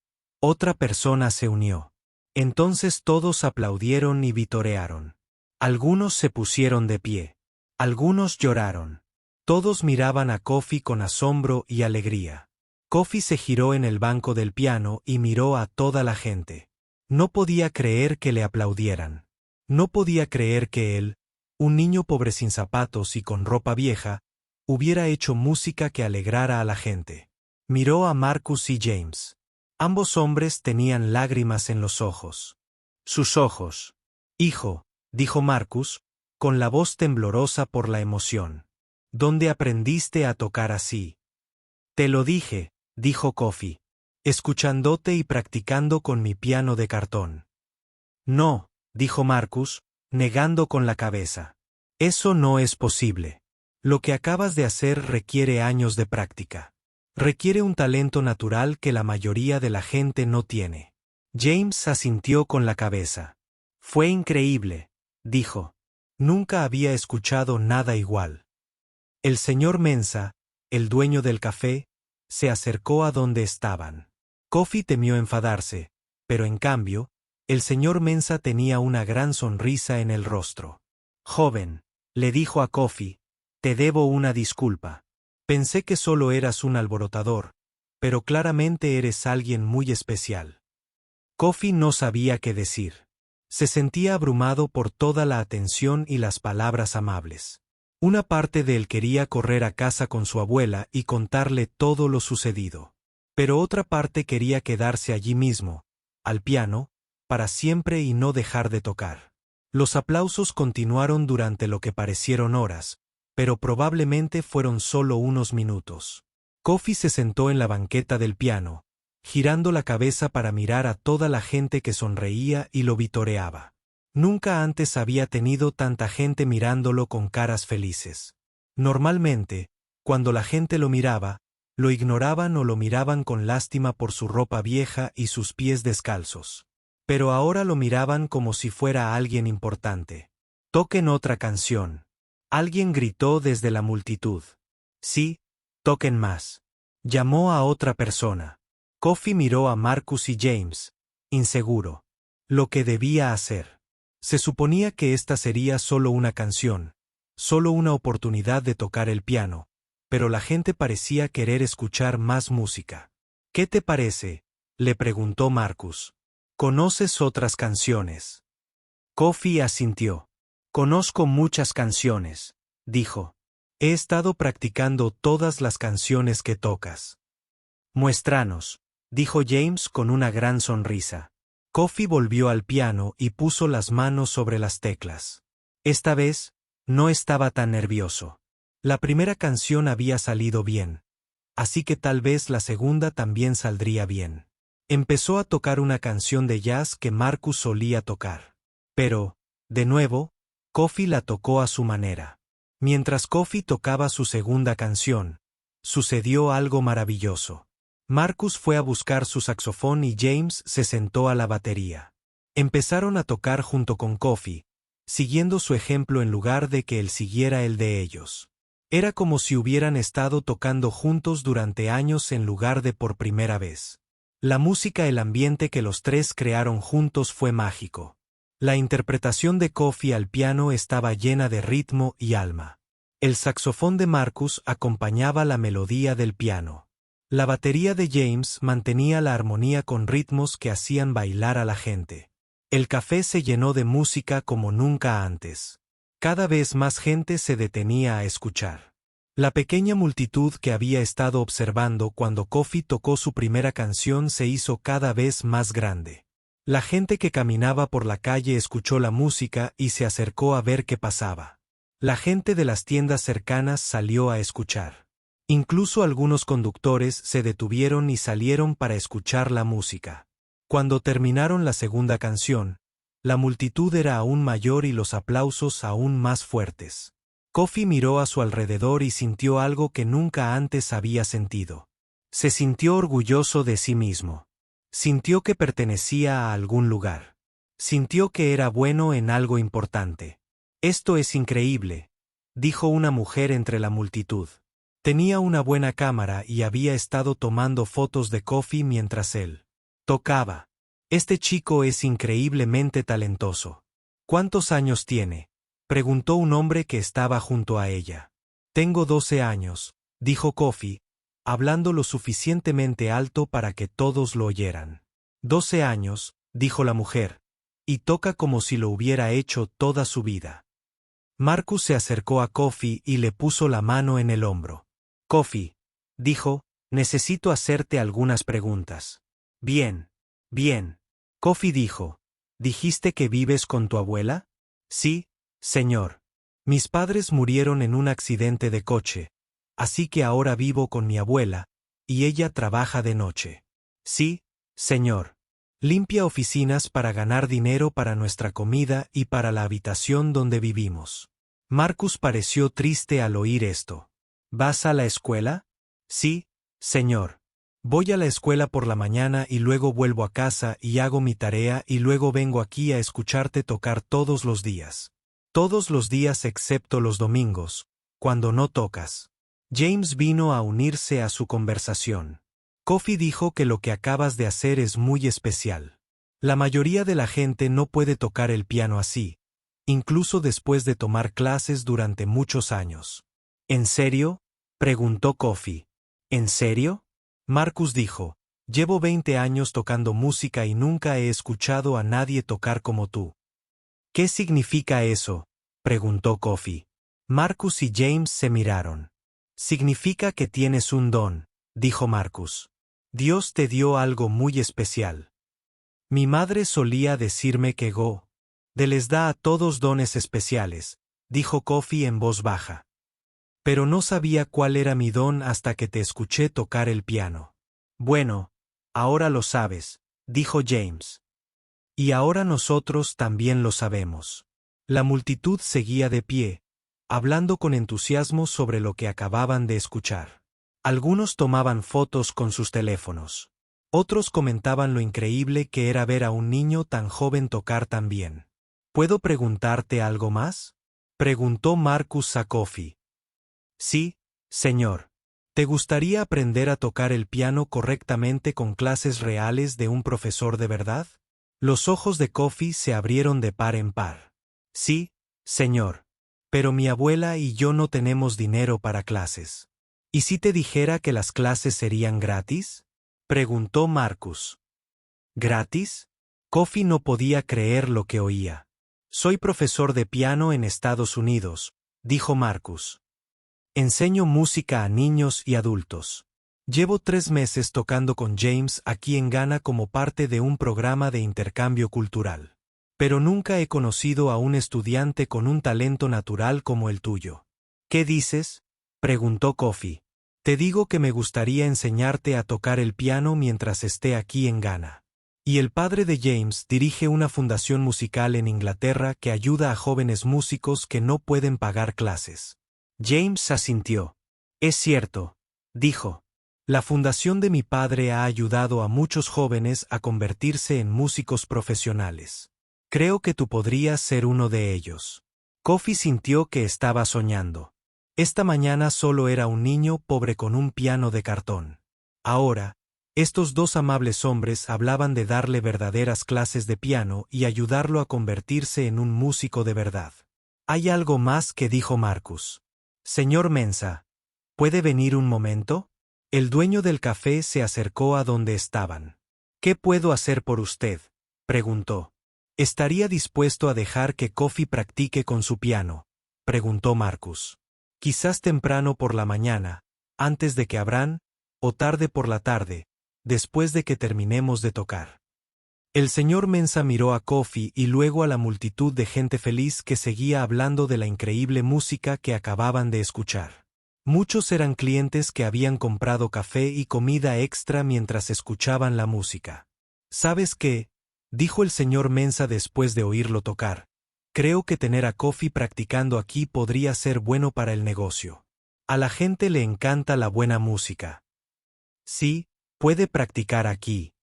Speaker 1: otra persona se unió. Entonces todos aplaudieron y vitorearon. Algunos se pusieron de pie. Algunos lloraron. Todos miraban a Kofi con asombro y alegría. Kofi se giró en el banco del piano y miró a toda la gente. No podía creer que le aplaudieran. No podía creer que él, un niño pobre sin zapatos y con ropa vieja, hubiera hecho música que alegrara a la gente. Miró a Marcus y James. Ambos hombres tenían lágrimas en los ojos. Sus ojos. Hijo, dijo Marcus, con la voz temblorosa por la emoción. ¿Dónde aprendiste a tocar así? Te lo dije, dijo Kofi. Escuchándote y practicando con mi piano de cartón. No, dijo Marcus, negando con la cabeza. Eso no es posible. Lo que acabas de hacer requiere años de práctica. Requiere un talento natural que la mayoría de la gente no tiene. James asintió con la cabeza. Fue increíble, dijo. Nunca había escuchado nada igual. El señor Mensah, el dueño del café, se acercó a donde estaban. Kofi temió enfadarse, pero en cambio, el señor Mensah tenía una gran sonrisa en el rostro. Joven, le dijo a Kofi, te debo una disculpa. Pensé que solo eras un alborotador, pero claramente eres alguien muy especial. Kofi no sabía qué decir. Se sentía abrumado por toda la atención y las palabras amables. Una parte de él quería correr a casa con su abuela y contarle todo lo sucedido. Pero otra parte quería quedarse allí mismo, al piano, para siempre y no dejar de tocar. Los aplausos continuaron durante lo que parecieron horas, pero probablemente fueron solo unos minutos. Kofi se sentó en la banqueta del piano, girando la cabeza para mirar a toda la gente que sonreía y lo vitoreaba. Nunca antes había tenido tanta gente mirándolo con caras felices. Normalmente, cuando la gente lo miraba, lo ignoraban o lo miraban con lástima por su ropa vieja y sus pies descalzos. Pero ahora lo miraban como si fuera alguien importante. Toquen otra canción. Alguien gritó desde la multitud. Sí, toquen más. Llamó a otra persona. Kofi miró a Marcus y James, inseguro. Lo que debía hacer. Se suponía que esta sería solo una canción, solo una oportunidad de tocar el piano, pero la gente parecía querer escuchar más música. ¿Qué te parece?, le preguntó Marcus. ¿Conoces otras canciones? Kofi asintió. Conozco muchas canciones, dijo. He estado practicando todas las canciones que tocas. Muéstranos, dijo James con una gran sonrisa. Kofi volvió al piano y puso las manos sobre las teclas. Esta vez, no estaba tan nervioso. La primera canción había salido bien, así que tal vez la segunda también saldría bien. Empezó a tocar una canción de jazz que Marcus solía tocar. Pero, de nuevo, Kofi la tocó a su manera. Mientras Kofi tocaba su segunda canción, sucedió algo maravilloso. Marcus fue a buscar su saxofón y James se sentó a la batería. Empezaron a tocar junto con Kofi, siguiendo su ejemplo en lugar de que él siguiera el de ellos. Era como si hubieran estado tocando juntos durante años en lugar de por primera vez. La música, el ambiente que los tres crearon juntos fue mágico. La interpretación de Kofi al piano estaba llena de ritmo y alma. El saxofón de Marcus acompañaba la melodía del piano. La batería de James mantenía la armonía con ritmos que hacían bailar a la gente. El café se llenó de música como nunca antes. Cada vez más gente se detenía a escuchar. La pequeña multitud que había estado observando cuando Kofi tocó su primera canción se hizo cada vez más grande. La gente que caminaba por la calle escuchó la música y se acercó a ver qué pasaba. La gente de las tiendas cercanas salió a escuchar. Incluso algunos conductores se detuvieron y salieron para escuchar la música. Cuando terminaron la segunda canción, la multitud era aún mayor y los aplausos aún más fuertes. Kofi miró a su alrededor y sintió algo que nunca antes había sentido. Se sintió orgulloso de sí mismo. Sintió que pertenecía a algún lugar. Sintió que era bueno en algo importante. «Esto es increíble», dijo una mujer entre la multitud. Tenía una buena cámara y había estado tomando fotos de Kofi mientras él tocaba. «Este chico es increíblemente talentoso». «¿Cuántos años tiene?», preguntó un hombre que estaba junto a ella. «Tengo 12 años», dijo Kofi, hablando lo suficientemente alto para que todos lo oyeran. «12 años», dijo la mujer, «y toca como si lo hubiera hecho toda su vida». Marcus se acercó a Kofi y le puso la mano en el hombro. «Kofi», dijo, «necesito hacerte algunas preguntas». «Bien, bien». Kofi dijo, «¿Dijiste que vives con tu abuela?» «Sí, señor. Mis padres murieron en un accidente de coche, así que ahora vivo con mi abuela, y ella trabaja de noche». «Sí, señor. Limpia oficinas para ganar dinero para nuestra comida y para la habitación donde vivimos». Marcus pareció triste al oír esto. «¿Vas a la escuela?» «Sí, señor. Voy a la escuela por la mañana y luego vuelvo a casa y hago mi tarea y luego vengo aquí a escucharte tocar todos los días. Todos los días excepto los domingos, cuando no tocas». James vino a unirse a su conversación. «Kofi dijo que lo que acabas de hacer es muy especial. La mayoría de la gente no puede tocar el piano así, incluso después de tomar clases durante muchos años». «¿En serio?», preguntó Kofi. «¿En serio?». Marcus dijo, «Llevo 20 años tocando música y nunca he escuchado a nadie tocar como tú». «¿Qué significa eso?», preguntó Kofi. Marcus y James se miraron. «Significa que tienes un don», dijo Marcus. «Dios te dio algo muy especial. Mi madre solía decirme que de les da a todos dones especiales», dijo Kofi en voz baja. «Pero no sabía cuál era mi don hasta que te escuché tocar el piano». «Bueno, ahora lo sabes», dijo James. «Y ahora nosotros también lo sabemos». La multitud seguía de pie, hablando con entusiasmo sobre lo que acababan de escuchar. Algunos tomaban fotos con sus teléfonos. Otros comentaban lo increíble que era ver a un niño tan joven tocar tan bien. «¿Puedo preguntarte algo más?», preguntó Marcus a Kofi. «Sí, señor. ¿Te gustaría aprender a tocar el piano correctamente con clases reales de un profesor de verdad?». Los ojos de Kofi se abrieron de par en par. «Sí, señor. Pero mi abuela y yo no tenemos dinero para clases». «¿Y si te dijera que las clases serían gratis?», preguntó Marcus. «¿Gratis?». Kofi no podía creer lo que oía. «Soy profesor de piano en Estados Unidos», dijo Marcus. «Enseño música a niños y adultos. Llevo 3 meses tocando con James aquí en Ghana como parte de un programa de intercambio cultural. Pero nunca he conocido a un estudiante con un talento natural como el tuyo». «¿Qué dices?», preguntó Kofi. «Te digo que me gustaría enseñarte a tocar el piano mientras esté aquí en Ghana». Y el padre de James dirige una fundación musical en Inglaterra que ayuda a jóvenes músicos que no pueden pagar clases. James asintió. «Es cierto», dijo. «La fundación de mi padre ha ayudado a muchos jóvenes a convertirse en músicos profesionales». Creo que tú podrías ser uno de ellos. Kofi sintió que estaba soñando. Esta mañana solo era un niño pobre con un piano de cartón. Ahora, estos dos amables hombres hablaban de darle verdaderas clases de piano y ayudarlo a convertirse en un músico de verdad. «Hay algo más que dijo Marcus. Señor Mensah, ¿puede venir un momento?» El dueño del café se acercó a donde estaban. «¿Qué puedo hacer por usted?», preguntó. «¿Estaría dispuesto a dejar que Kofi practique con su piano?», preguntó Marcus. «Quizás temprano por la mañana, antes de que abran, o tarde por la tarde, después de que terminemos de tocar». El señor Mensah miró a Kofi y luego a la multitud de gente feliz que seguía hablando de la increíble música que acababan de escuchar. Muchos eran clientes que habían comprado café y comida extra mientras escuchaban la música. «¿Sabes qué?», dijo el señor Mensah después de oírlo tocar. «Creo que tener a Kofi practicando aquí podría ser bueno para el negocio. A la gente le encanta la buena música. Sí, puede practicar aquí».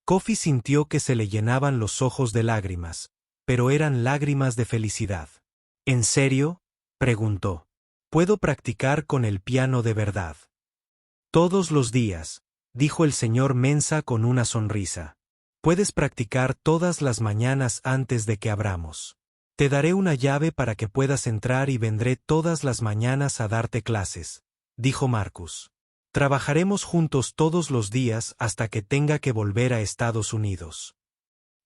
Speaker 1: Kofi sintió que se le llenaban los ojos de lágrimas, pero eran lágrimas de felicidad. «¿En serio?», preguntó. «¿Puedo practicar con el piano de verdad?». «Todos los días», dijo el señor Mensah con una sonrisa. «Puedes practicar todas las mañanas antes de que abramos. Te daré una llave para que puedas entrar y vendré todas las mañanas a darte clases», dijo Marcus. «Trabajaremos juntos todos los días hasta que tenga que volver a Estados Unidos».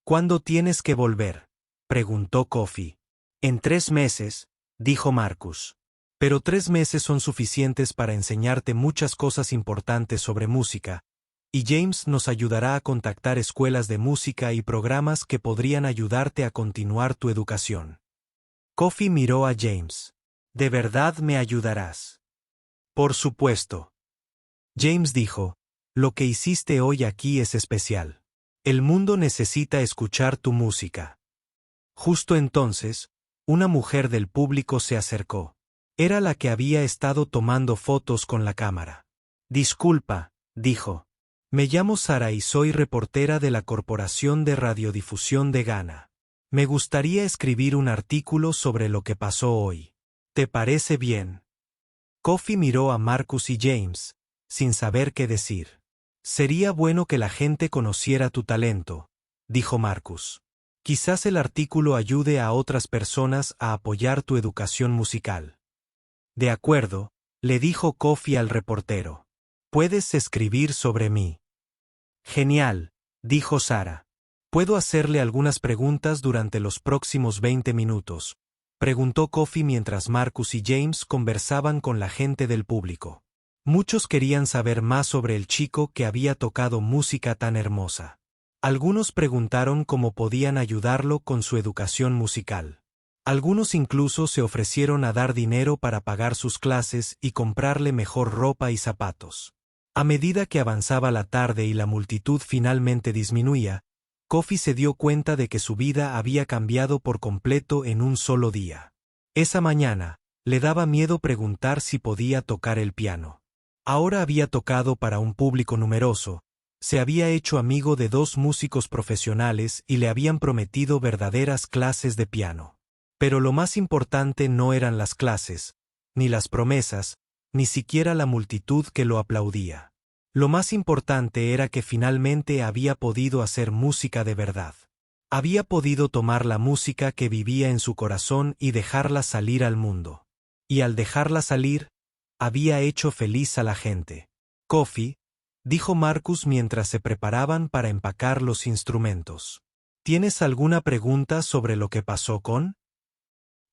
Speaker 1: «¿Cuándo tienes que volver?», preguntó Kofi. «En 3 meses», dijo Marcus. «Pero 3 meses son suficientes para enseñarte muchas cosas importantes sobre música, y James nos ayudará a contactar escuelas de música y programas que podrían ayudarte a continuar tu educación». Kofi miró a James. «¿De verdad me ayudarás?». «Por supuesto». James dijo, «Lo que hiciste hoy aquí es especial. El mundo necesita escuchar tu música». Justo entonces, una mujer del público se acercó. Era la que había estado tomando fotos con la cámara. «Disculpa», dijo. «Me llamo Sara y soy reportera de la Corporación de Radiodifusión de Ghana. Me gustaría escribir un artículo sobre lo que pasó hoy. ¿Te parece bien?». Kofi miró a Marcus y James, sin saber qué decir. «Sería bueno que la gente conociera tu talento», dijo Marcus. «Quizás el artículo ayude a otras personas a apoyar tu educación musical». «De acuerdo», le dijo Kofi al reportero. «Puedes escribir sobre mí». «Genial», dijo Sara. «¿Puedo hacerle algunas preguntas durante los próximos 20 minutos?», preguntó Kofi mientras Marcus y James conversaban con la gente del público. Muchos querían saber más sobre el chico que había tocado música tan hermosa. Algunos preguntaron cómo podían ayudarlo con su educación musical. Algunos incluso se ofrecieron a dar dinero para pagar sus clases y comprarle mejor ropa y zapatos. A medida que avanzaba la tarde y la multitud finalmente disminuía, Kofi se dio cuenta de que su vida había cambiado por completo en un solo día. Esa mañana, le daba miedo preguntar si podía tocar el piano. Ahora había tocado para un público numeroso, se había hecho amigo de 2 músicos profesionales y le habían prometido verdaderas clases de piano. Pero lo más importante no eran las clases, ni las promesas, ni siquiera la multitud que lo aplaudía. Lo más importante era que finalmente había podido hacer música de verdad. Había podido tomar la música que vivía en su corazón y dejarla salir al mundo. Y al dejarla salir, había hecho feliz a la gente. «Kofi», dijo Marcus mientras se preparaban para empacar los instrumentos. «¿Tienes alguna pregunta sobre lo que pasó con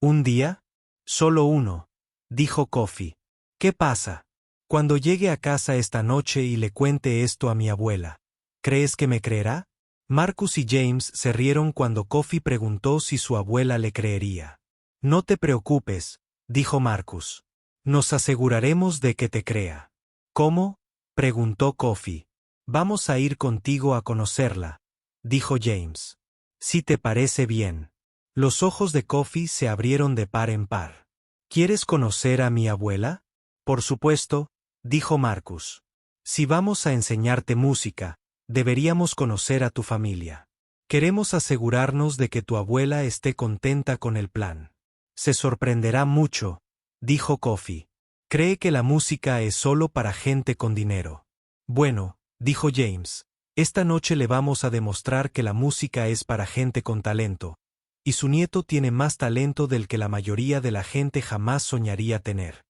Speaker 1: un día?» «Solo uno», dijo Kofi. «¿Qué pasa? Cuando llegue a casa esta noche y le cuente esto a mi abuela, ¿crees que me creerá?». Marcus y James se rieron cuando Kofi preguntó si su abuela le creería. «No te preocupes», dijo Marcus. «Nos aseguraremos de que te crea». «¿Cómo?», preguntó Kofi. «Vamos a ir contigo a conocerla», dijo James. «Si te parece bien». Los ojos de Kofi se abrieron de par en par. «¿Quieres conocer a mi abuela?». «Por supuesto», dijo Marcus. «Si vamos a enseñarte música, deberíamos conocer a tu familia». Queremos asegurarnos de que tu abuela esté contenta con el plan. Se sorprenderá mucho, dijo Coffee. Cree que la música es solo para gente con dinero. Bueno, dijo James, esta noche le vamos a demostrar que la música es para gente con talento, y su nieto tiene más talento del que la mayoría de la gente jamás soñaría tener.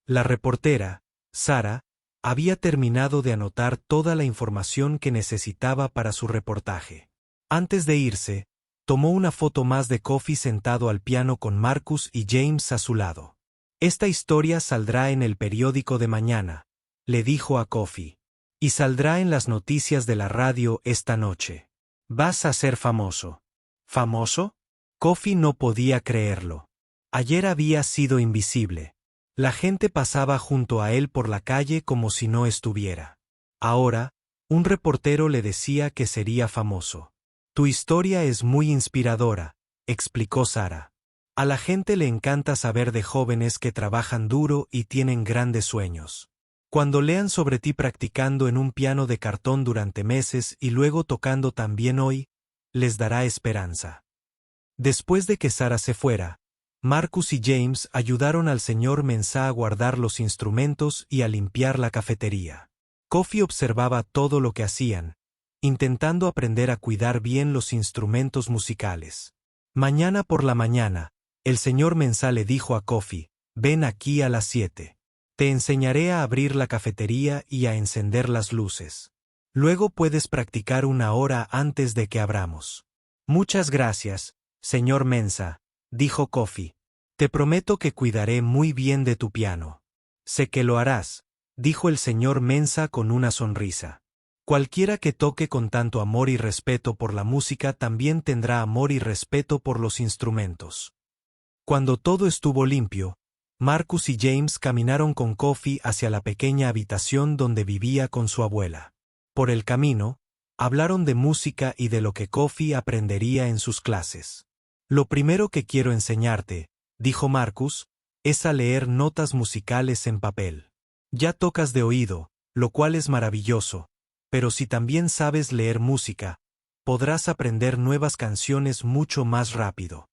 Speaker 1: La reportera, Sarah, había terminado de anotar toda la información que necesitaba para su reportaje. Antes de irse, tomó una foto más de Coffee sentado al piano con Marcus y James a su lado. Esta historia saldrá en el periódico de mañana, le dijo a Coffee. Y saldrá en las noticias de la radio esta noche. Vas a ser famoso. ¿Famoso? Coffee no podía creerlo. Ayer había sido invisible. La gente pasaba junto a él por la calle como si no estuviera. Ahora, un reportero le decía que sería famoso. Tu historia es muy inspiradora, explicó Sarah. A la gente le encanta saber de jóvenes que trabajan duro y tienen grandes sueños. Cuando lean sobre ti practicando en un piano de cartón durante meses y luego tocando también hoy, les dará esperanza. Después de que Sarah se fuera, Marcus y James ayudaron al señor Mensah a guardar los instrumentos y a limpiar la cafetería. Coffee observaba todo lo que hacían, intentando aprender a cuidar bien los instrumentos musicales. Mañana por la mañana, el señor Mensah le dijo a Coffee, ven aquí a las 7. Te enseñaré a abrir la cafetería y a encender las luces. Luego puedes practicar 1 hora antes de que abramos. Muchas gracias, señor Mensah, dijo Coffee. Te prometo que cuidaré muy bien de tu piano. Sé que lo harás, dijo el señor Mensah con una sonrisa. Cualquiera que toque con tanto amor y respeto por la música también tendrá amor y respeto por los instrumentos. Cuando todo estuvo limpio, Marcus y James caminaron con Coffee hacia la pequeña habitación donde vivía con su abuela. Por el camino, hablaron de música y de lo que Coffee aprendería en sus clases. Lo primero que quiero enseñarte, dijo Marcus, es a leer notas musicales en papel. Ya tocas de oído, lo cual es maravilloso, pero si también sabes leer música, podrás aprender nuevas canciones mucho más rápido.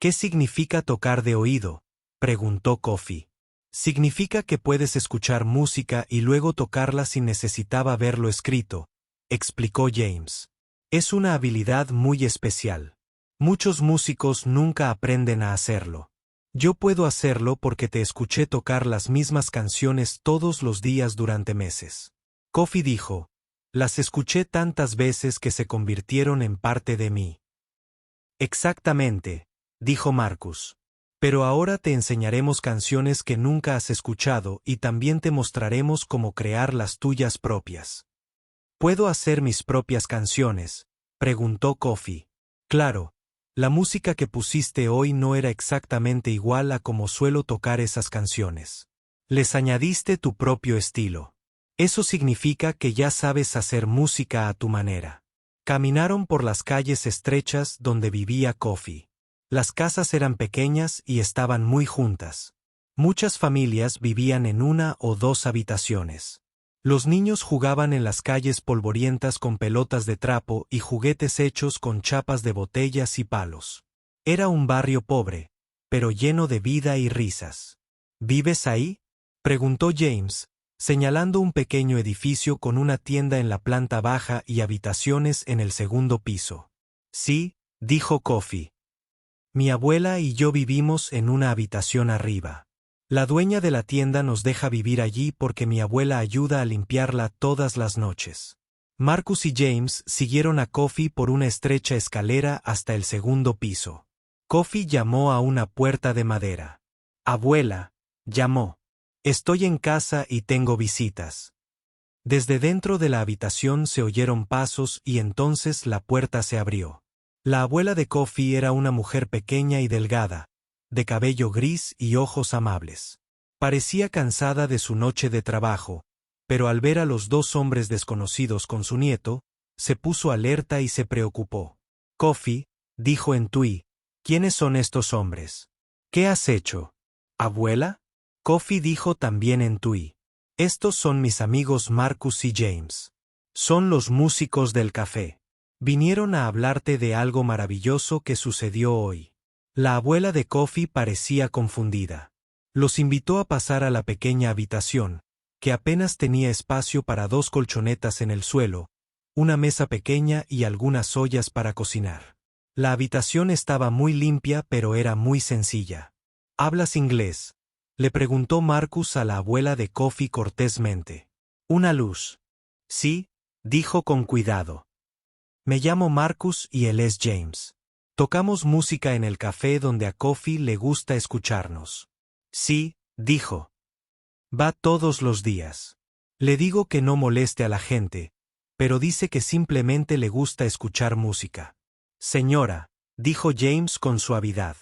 Speaker 1: ¿Qué significa tocar de oído?, preguntó Coffee. Significa que puedes escuchar música y luego tocarla sin necesidad verlo escrito, explicó James. Es una habilidad muy especial. Muchos músicos nunca aprenden a hacerlo. Yo puedo hacerlo porque te escuché tocar las mismas canciones todos los días durante meses. Coffee dijo, las escuché tantas veces que se convirtieron en parte de mí. Exactamente, dijo Marcus. Pero ahora te enseñaremos canciones que nunca has escuchado y también te mostraremos cómo crear las tuyas propias. ¿Puedo hacer mis propias canciones?, preguntó Coffee. Claro, la música que pusiste hoy no era exactamente igual a como suelo tocar esas canciones. Les añadiste tu propio estilo. Eso significa que ya sabes hacer música a tu manera. Caminaron por las calles estrechas donde vivía Coffee. Las casas eran pequeñas y estaban muy juntas. Muchas familias vivían en 1 o 2 habitaciones. Los niños jugaban en las calles polvorientas con pelotas de trapo y juguetes hechos con chapas de botellas y palos. Era un barrio pobre, pero lleno de vida y risas. ¿Vives ahí?, preguntó James, señalando un pequeño edificio con una tienda en la planta baja y habitaciones en el segundo piso. Sí, dijo Coffee. Mi abuela y yo vivimos en una habitación arriba. La dueña de la tienda nos deja vivir allí porque mi abuela ayuda a limpiarla todas las noches. Marcus y James siguieron a Coffee por una estrecha escalera hasta el segundo piso. Coffee llamó a una puerta de madera. Abuela, llamó. Estoy en casa y tengo visitas. Desde dentro de la habitación se oyeron pasos y entonces la puerta se abrió. La abuela de Coffee era una mujer pequeña y delgada, de cabello gris y ojos amables. Parecía cansada de su noche de trabajo, pero al ver a los 2 hombres desconocidos con su nieto, se puso alerta y se preocupó. Coffee, dijo en Tui, ¿quiénes son estos hombres? ¿Qué has hecho? ¿Abuela? Coffee dijo también en Tui. Estos son mis amigos Marcus y James. Son los músicos del café. Vinieron a hablarte de algo maravilloso que sucedió hoy. La abuela de Coffee parecía confundida. Los invitó a pasar a la pequeña habitación, que apenas tenía espacio para 2 colchonetas en el suelo, una mesa pequeña y algunas ollas para cocinar. La habitación estaba muy limpia, pero era muy sencilla. ¿Hablas inglés?, le preguntó Marcus a la abuela de Coffee cortésmente. Una luz. Sí, dijo con cuidado. Me llamo Marcus y él es James. Tocamos música en el café donde a Coffee le gusta escucharnos. Sí, dijo. Va todos los días. Le digo que no moleste a la gente, pero dice que simplemente le gusta escuchar música. Señora, dijo James con suavidad.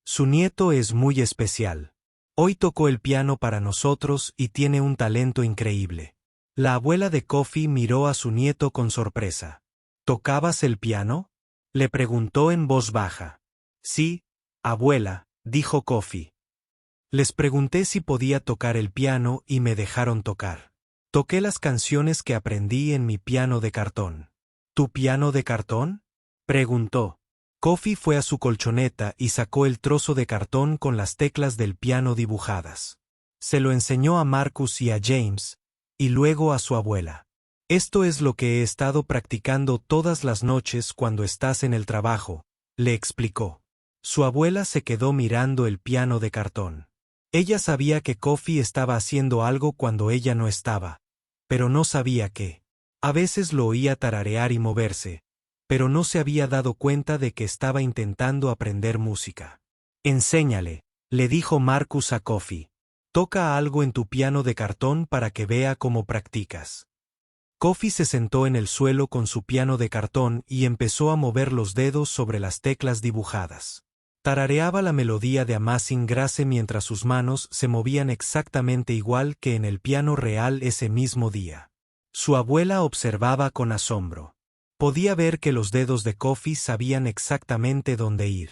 Speaker 1: Su nieto es muy especial. Hoy tocó el piano para nosotros y tiene un talento increíble. La abuela de Coffee miró a su nieto con sorpresa. ¿Tocabas el piano?, le preguntó en voz baja. Sí, abuela, dijo Coffee. Les pregunté si podía tocar el piano y me dejaron tocar. Toqué las canciones que aprendí en mi piano de cartón. ¿Tu piano de cartón?, preguntó. Coffee fue a su colchoneta y sacó el trozo de cartón con las teclas del piano dibujadas. Se lo enseñó a Marcus y a James, y luego a su abuela. Esto es lo que he estado practicando todas las noches cuando estás en el trabajo, le explicó. Su abuela se quedó mirando el piano de cartón. Ella sabía que Coffee estaba haciendo algo cuando ella no estaba, pero no sabía qué. A veces lo oía tararear y moverse, pero no se había dado cuenta de que estaba intentando aprender música. Enséñale, le dijo Marcus a Coffee. Toca algo en tu piano de cartón para que vea cómo practicas. Coffee se sentó en el suelo con su piano de cartón y empezó a mover los dedos sobre las teclas dibujadas. Tarareaba la melodía de Amazing Grace mientras sus manos se movían exactamente igual que en el piano real ese mismo día. Su abuela observaba con asombro. Podía ver que los dedos de Coffee sabían exactamente dónde ir.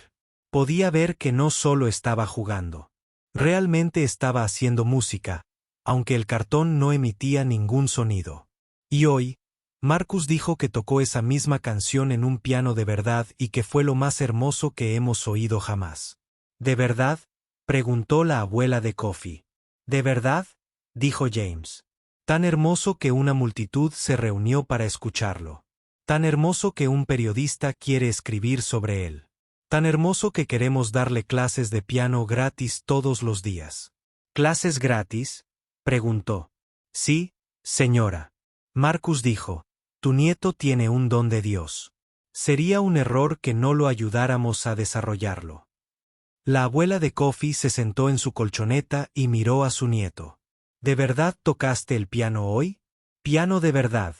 Speaker 1: Podía ver que no solo estaba jugando. Realmente estaba haciendo música, aunque el cartón no emitía ningún sonido. Y hoy, Marcus dijo que tocó esa misma canción en un piano de verdad y que fue lo más hermoso que hemos oído jamás. ¿De verdad?, preguntó la abuela de Coffee. ¿De verdad?, dijo James. Tan hermoso que una multitud se reunió para escucharlo. Tan hermoso que un periodista quiere escribir sobre él. Tan hermoso que queremos darle clases de piano gratis todos los días. ¿Clases gratis?, preguntó. Sí, señora. Marcus dijo. Tu nieto tiene un don de Dios. Sería un error que no lo ayudáramos a desarrollarlo. La abuela de Coffee se sentó en su colchoneta y miró a su nieto. ¿De verdad tocaste el piano hoy? Piano de verdad,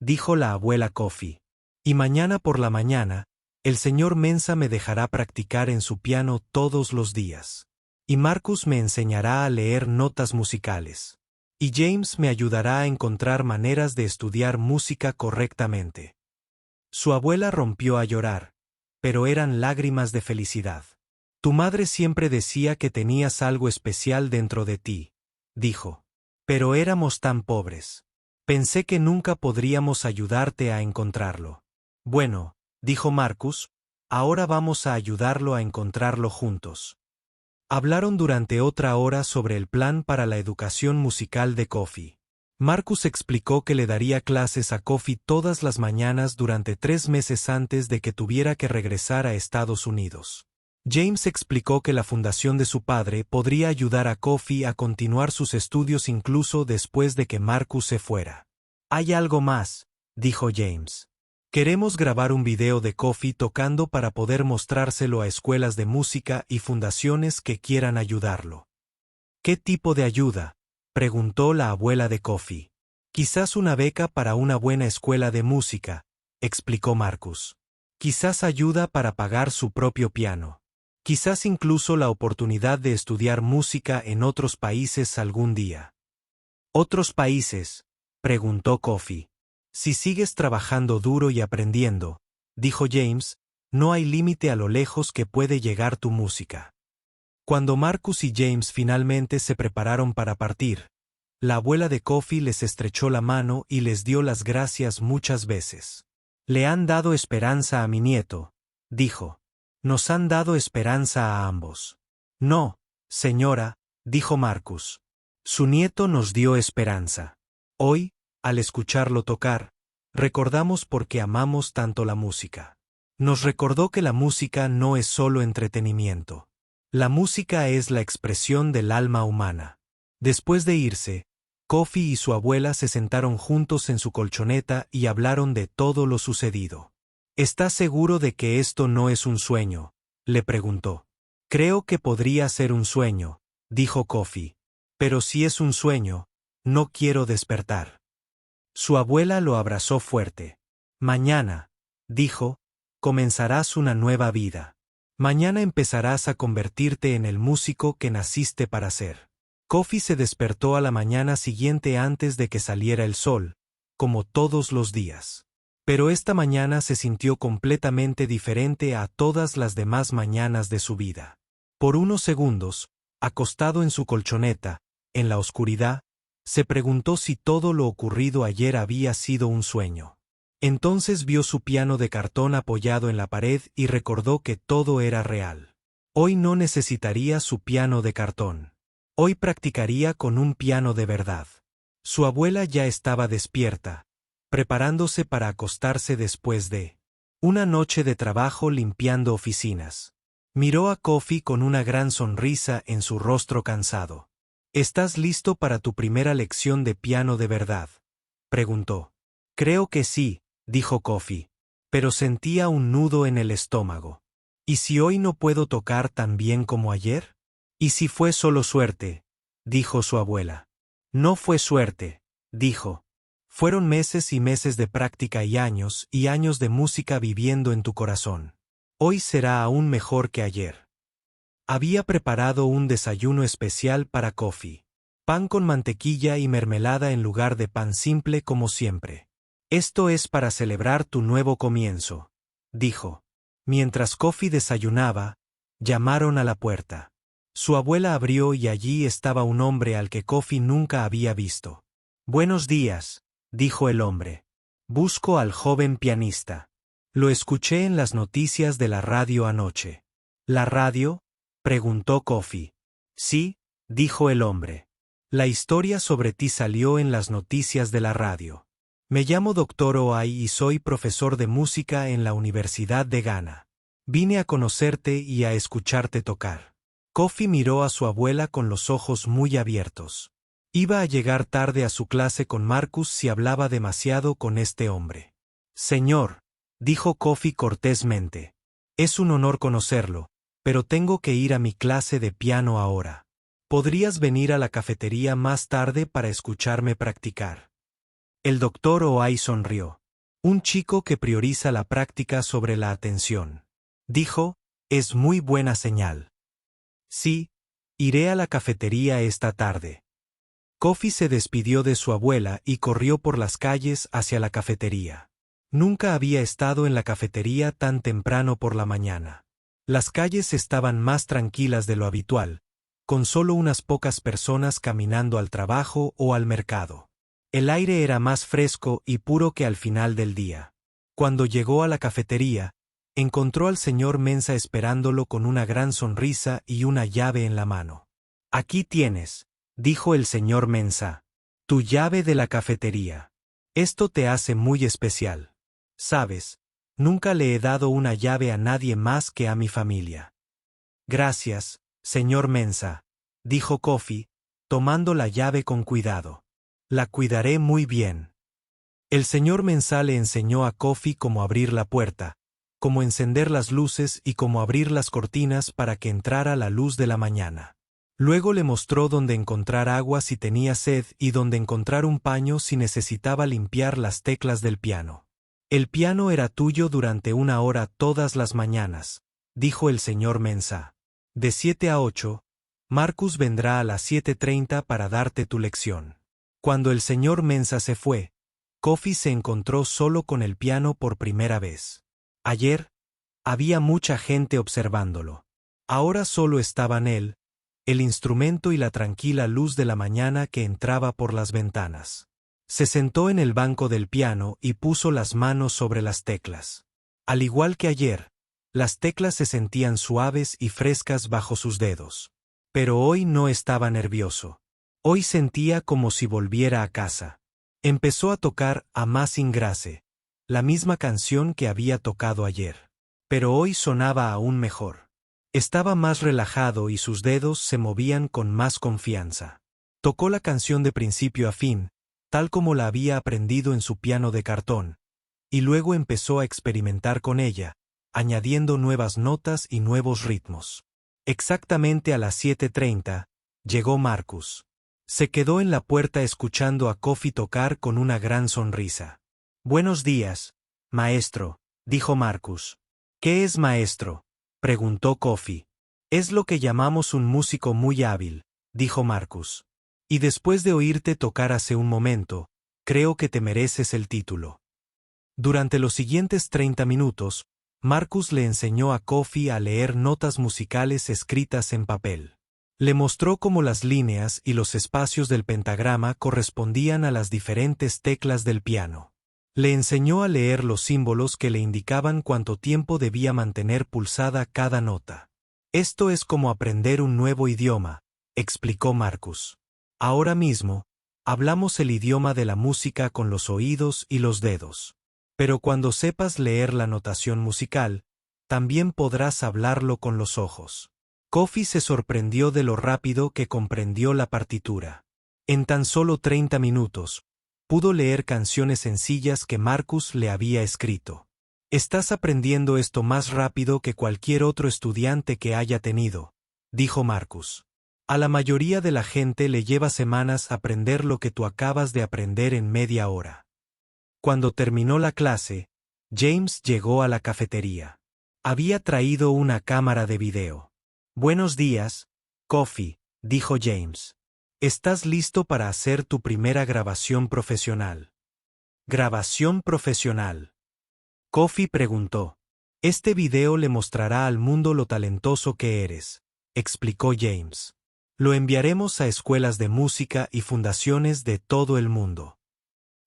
Speaker 1: dijo la abuela Coffee. Y mañana por la mañana, el señor Mensa me dejará practicar en su piano todos los días. Y Marcus me enseñará a leer notas musicales. Y James me ayudará a encontrar maneras de estudiar música correctamente. Su abuela rompió a llorar, pero eran lágrimas de felicidad. Tu madre siempre decía que tenías algo especial dentro de ti, dijo. Pero éramos tan pobres. Pensé que nunca podríamos ayudarte a encontrarlo. Bueno, dijo Marcus, ahora vamos a ayudarlo a encontrarlo juntos. Hablaron durante otra hora sobre el plan para la educación musical de Coffee. Marcus explicó que le daría clases a Coffee todas las mañanas durante 3 meses antes de que tuviera que regresar a Estados Unidos. James explicó que la fundación de su padre podría ayudar a Coffee a continuar sus estudios incluso después de que Marcus se fuera. Hay algo más, dijo James. Queremos grabar un video de Coffee tocando para poder mostrárselo a escuelas de música y fundaciones que quieran ayudarlo. ¿Qué tipo de ayuda?, preguntó la abuela de Coffee. Quizás una beca para una buena escuela de música, explicó Marcus. Quizás ayuda para pagar su propio piano. Quizás incluso la oportunidad de estudiar música en otros países algún día. ¿Otros países?, preguntó Coffee. Si sigues trabajando duro y aprendiendo, dijo James, no hay límite a lo lejos que puede llegar tu música. Cuando Marcus y James finalmente se prepararon para partir, la abuela de Coffee les estrechó la mano y les dio las gracias muchas veces. Le han dado esperanza a mi nieto, dijo. Nos han dado esperanza a ambos. No, señora, dijo Marcus. Su nieto nos dio esperanza. Hoy, al escucharlo tocar, recordamos por qué amamos tanto la música. Nos recordó que la música no es solo entretenimiento. La música es la expresión del alma humana. Después de irse, Kofi y su abuela se sentaron juntos en su colchoneta y hablaron de todo lo sucedido. ¿Estás seguro de que esto no es un sueño?, le preguntó. Creo que podría ser un sueño, dijo Kofi. Pero si es un sueño, no quiero despertar. Su abuela lo abrazó fuerte. Mañana, dijo, comenzarás una nueva vida. Mañana empezarás a convertirte en el músico que naciste para ser. Kofi se despertó a la mañana siguiente antes de que saliera el sol, como todos los días. Pero esta mañana se sintió completamente diferente a todas las demás mañanas de su vida. Por unos segundos, acostado en su colchoneta, en la oscuridad, se preguntó si todo lo ocurrido ayer había sido un sueño. Entonces vio su piano de cartón apoyado en la pared y recordó que todo era real. Hoy no necesitaría su piano de cartón. Hoy practicaría con un piano de verdad. Su abuela ya estaba despierta, preparándose para acostarse después de una noche de trabajo limpiando oficinas. Miró a Kofi con una gran sonrisa en su rostro cansado. ¿Estás listo para tu primera lección de piano de verdad?, preguntó. Creo que sí, dijo Kofi, pero sentía un nudo en el estómago. ¿Y si hoy no puedo tocar tan bien como ayer? ¿Y si fue solo suerte?, dijo su abuela. No fue suerte, dijo. Fueron meses y meses de práctica y años de música viviendo en tu corazón. Hoy será aún mejor que ayer. Había preparado un desayuno especial para Kofi. Pan con mantequilla y mermelada en lugar de pan simple como siempre. Esto es para celebrar tu nuevo comienzo, dijo. Mientras Kofi desayunaba, llamaron a la puerta. Su abuela abrió y allí estaba un hombre al que Kofi nunca había visto. Buenos días, dijo el hombre. Busco al joven pianista. Lo escuché en las noticias de la radio anoche. ¿La radio?, preguntó Kofi. Sí, dijo el hombre. La historia sobre ti salió en las noticias de la radio. Me llamo Dr. Oai y soy profesor de música en la Universidad de Ghana. Vine a conocerte y a escucharte tocar. Kofi miró a su abuela con los ojos muy abiertos. Iba a llegar tarde a su clase con Marcus si hablaba demasiado con este hombre. Señor, dijo Kofi cortésmente. Es un honor conocerlo, pero tengo que ir a mi clase de piano ahora. ¿Podrías venir a la cafetería más tarde para escucharme practicar? El doctor Oai sonrió. Un chico que prioriza la práctica sobre la atención. Dijo, es muy buena señal. Sí, iré a la cafetería esta tarde. Kofi se despidió de su abuela y corrió por las calles hacia la cafetería. Nunca había estado en la cafetería tan temprano por la mañana. Las calles estaban más tranquilas de lo habitual, con solo unas pocas personas caminando al trabajo o al mercado. El aire era más fresco y puro que al final del día. Cuando llegó a la cafetería, encontró al señor Mensa esperándolo con una gran sonrisa y una llave en la mano. Aquí tienes, dijo el señor Mensa, tu llave de la cafetería. Esto te hace muy especial. Sabes, nunca le he dado una llave a nadie más que a mi familia. Gracias, señor Mensa, dijo Kofi, tomando la llave con cuidado. La cuidaré muy bien. El señor Mensa le enseñó a Kofi cómo abrir la puerta, cómo encender las luces y cómo abrir las cortinas para que entrara la luz de la mañana. Luego le mostró dónde encontrar agua si tenía sed y dónde encontrar un paño si necesitaba limpiar las teclas del piano. El piano era tuyo durante 1 hora todas las mañanas, dijo el señor Mensa. De 7 a 8, Marcus vendrá a las 7:30 para darte tu lección. Cuando el señor Mensa se fue, Kofi se encontró solo con el piano por primera vez. Ayer, había mucha gente observándolo. Ahora solo estaban él, el instrumento y la tranquila luz de la mañana que entraba por las ventanas. Se sentó en el banco del piano y puso las manos sobre las teclas. Al igual que ayer, las teclas se sentían suaves y frescas bajo sus dedos. Pero hoy no estaba nervioso. Hoy sentía como si volviera a casa. Empezó a tocar Amazing Grace, la misma canción que había tocado ayer. Pero hoy sonaba aún mejor. Estaba más relajado y sus dedos se movían con más confianza. Tocó la canción de principio a fin, tal como la había aprendido en su piano de cartón, y luego empezó a experimentar con ella, añadiendo nuevas notas y nuevos ritmos. Exactamente a las 7:30, llegó Marcus. Se quedó en la puerta escuchando a Kofi tocar con una gran sonrisa. «Buenos días, maestro», dijo Marcus. «¿Qué es maestro?», preguntó Kofi. «Es lo que llamamos un músico muy hábil», dijo Marcus. «Y después de oírte tocar hace un momento, creo que te mereces el título». Durante los siguientes 30 minutos, Marcus le enseñó a Kofi a leer notas musicales escritas en papel. Le mostró cómo las líneas y los espacios del pentagrama correspondían a las diferentes teclas del piano. Le enseñó a leer los símbolos que le indicaban cuánto tiempo debía mantener pulsada cada nota. «Esto es como aprender un nuevo idioma», explicó Marcus. «Ahora mismo, hablamos el idioma de la música con los oídos y los dedos. Pero cuando sepas leer la notación musical, también podrás hablarlo con los ojos». Kofi se sorprendió de lo rápido que comprendió la partitura. En tan solo 30 minutos, pudo leer canciones sencillas que Marcus le había escrito. «Estás aprendiendo esto más rápido que cualquier otro estudiante que haya tenido», dijo Marcus. «A la mayoría de la gente le lleva semanas aprender lo que tú acabas de aprender en media hora». Cuando terminó la clase, James llegó a la cafetería. Había traído una cámara de video. «Buenos días, Kofi», dijo James. «¿Estás listo para hacer tu primera grabación profesional?» «¿Grabación profesional?», Kofi preguntó. «Este video le mostrará al mundo lo talentoso que eres», explicó James. «Lo enviaremos a escuelas de música y fundaciones de todo el mundo».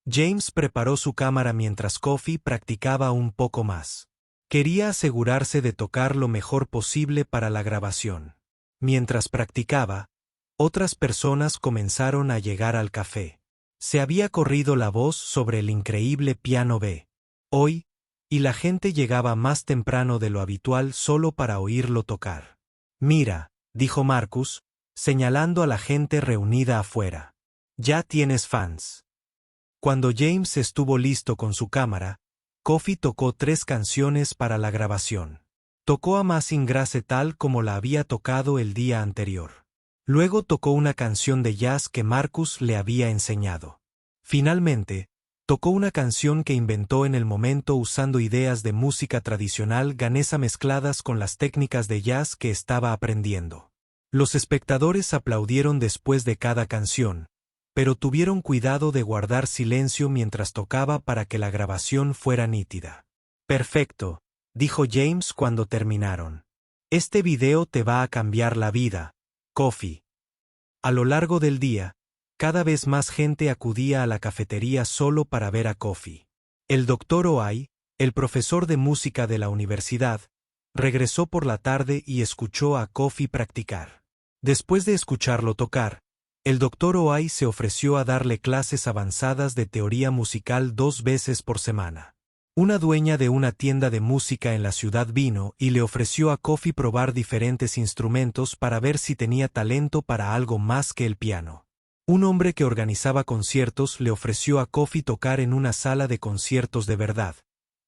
Speaker 1: James preparó su cámara mientras Kofi practicaba un poco más. Quería asegurarse de tocar lo mejor posible para la grabación. Mientras practicaba, otras personas comenzaron a llegar al café. Se había corrido la voz sobre el increíble piano B. Hoy, y la gente llegaba más temprano de lo habitual solo para oírlo tocar. «Mira», dijo Marcus, señalando a la gente reunida afuera. «Ya tienes fans». Cuando James estuvo listo con su cámara, Kofi tocó 3 canciones para la grabación. Tocó Amazing Grace tal como la había tocado el día anterior. Luego tocó una canción de jazz que Marcus le había enseñado. Finalmente, tocó una canción que inventó en el momento usando ideas de música tradicional ganesa mezcladas con las técnicas de jazz que estaba aprendiendo. Los espectadores aplaudieron después de cada canción, pero tuvieron cuidado de guardar silencio mientras tocaba para que la grabación fuera nítida. «Perfecto», dijo James cuando terminaron. «Este video te va a cambiar la vida, Kofi». A lo largo del día, cada vez más gente acudía a la cafetería solo para ver a Kofi. El Dr. Oai, el profesor de música de la universidad, regresó por la tarde y escuchó a Kofi practicar. Después de escucharlo tocar, el Dr. Oai se ofreció a darle clases avanzadas de teoría musical 2 veces por semana. Una dueña de una tienda de música en la ciudad vino y le ofreció a Kofi probar diferentes instrumentos para ver si tenía talento para algo más que el piano. Un hombre que organizaba conciertos le ofreció a Kofi tocar en una sala de conciertos de verdad,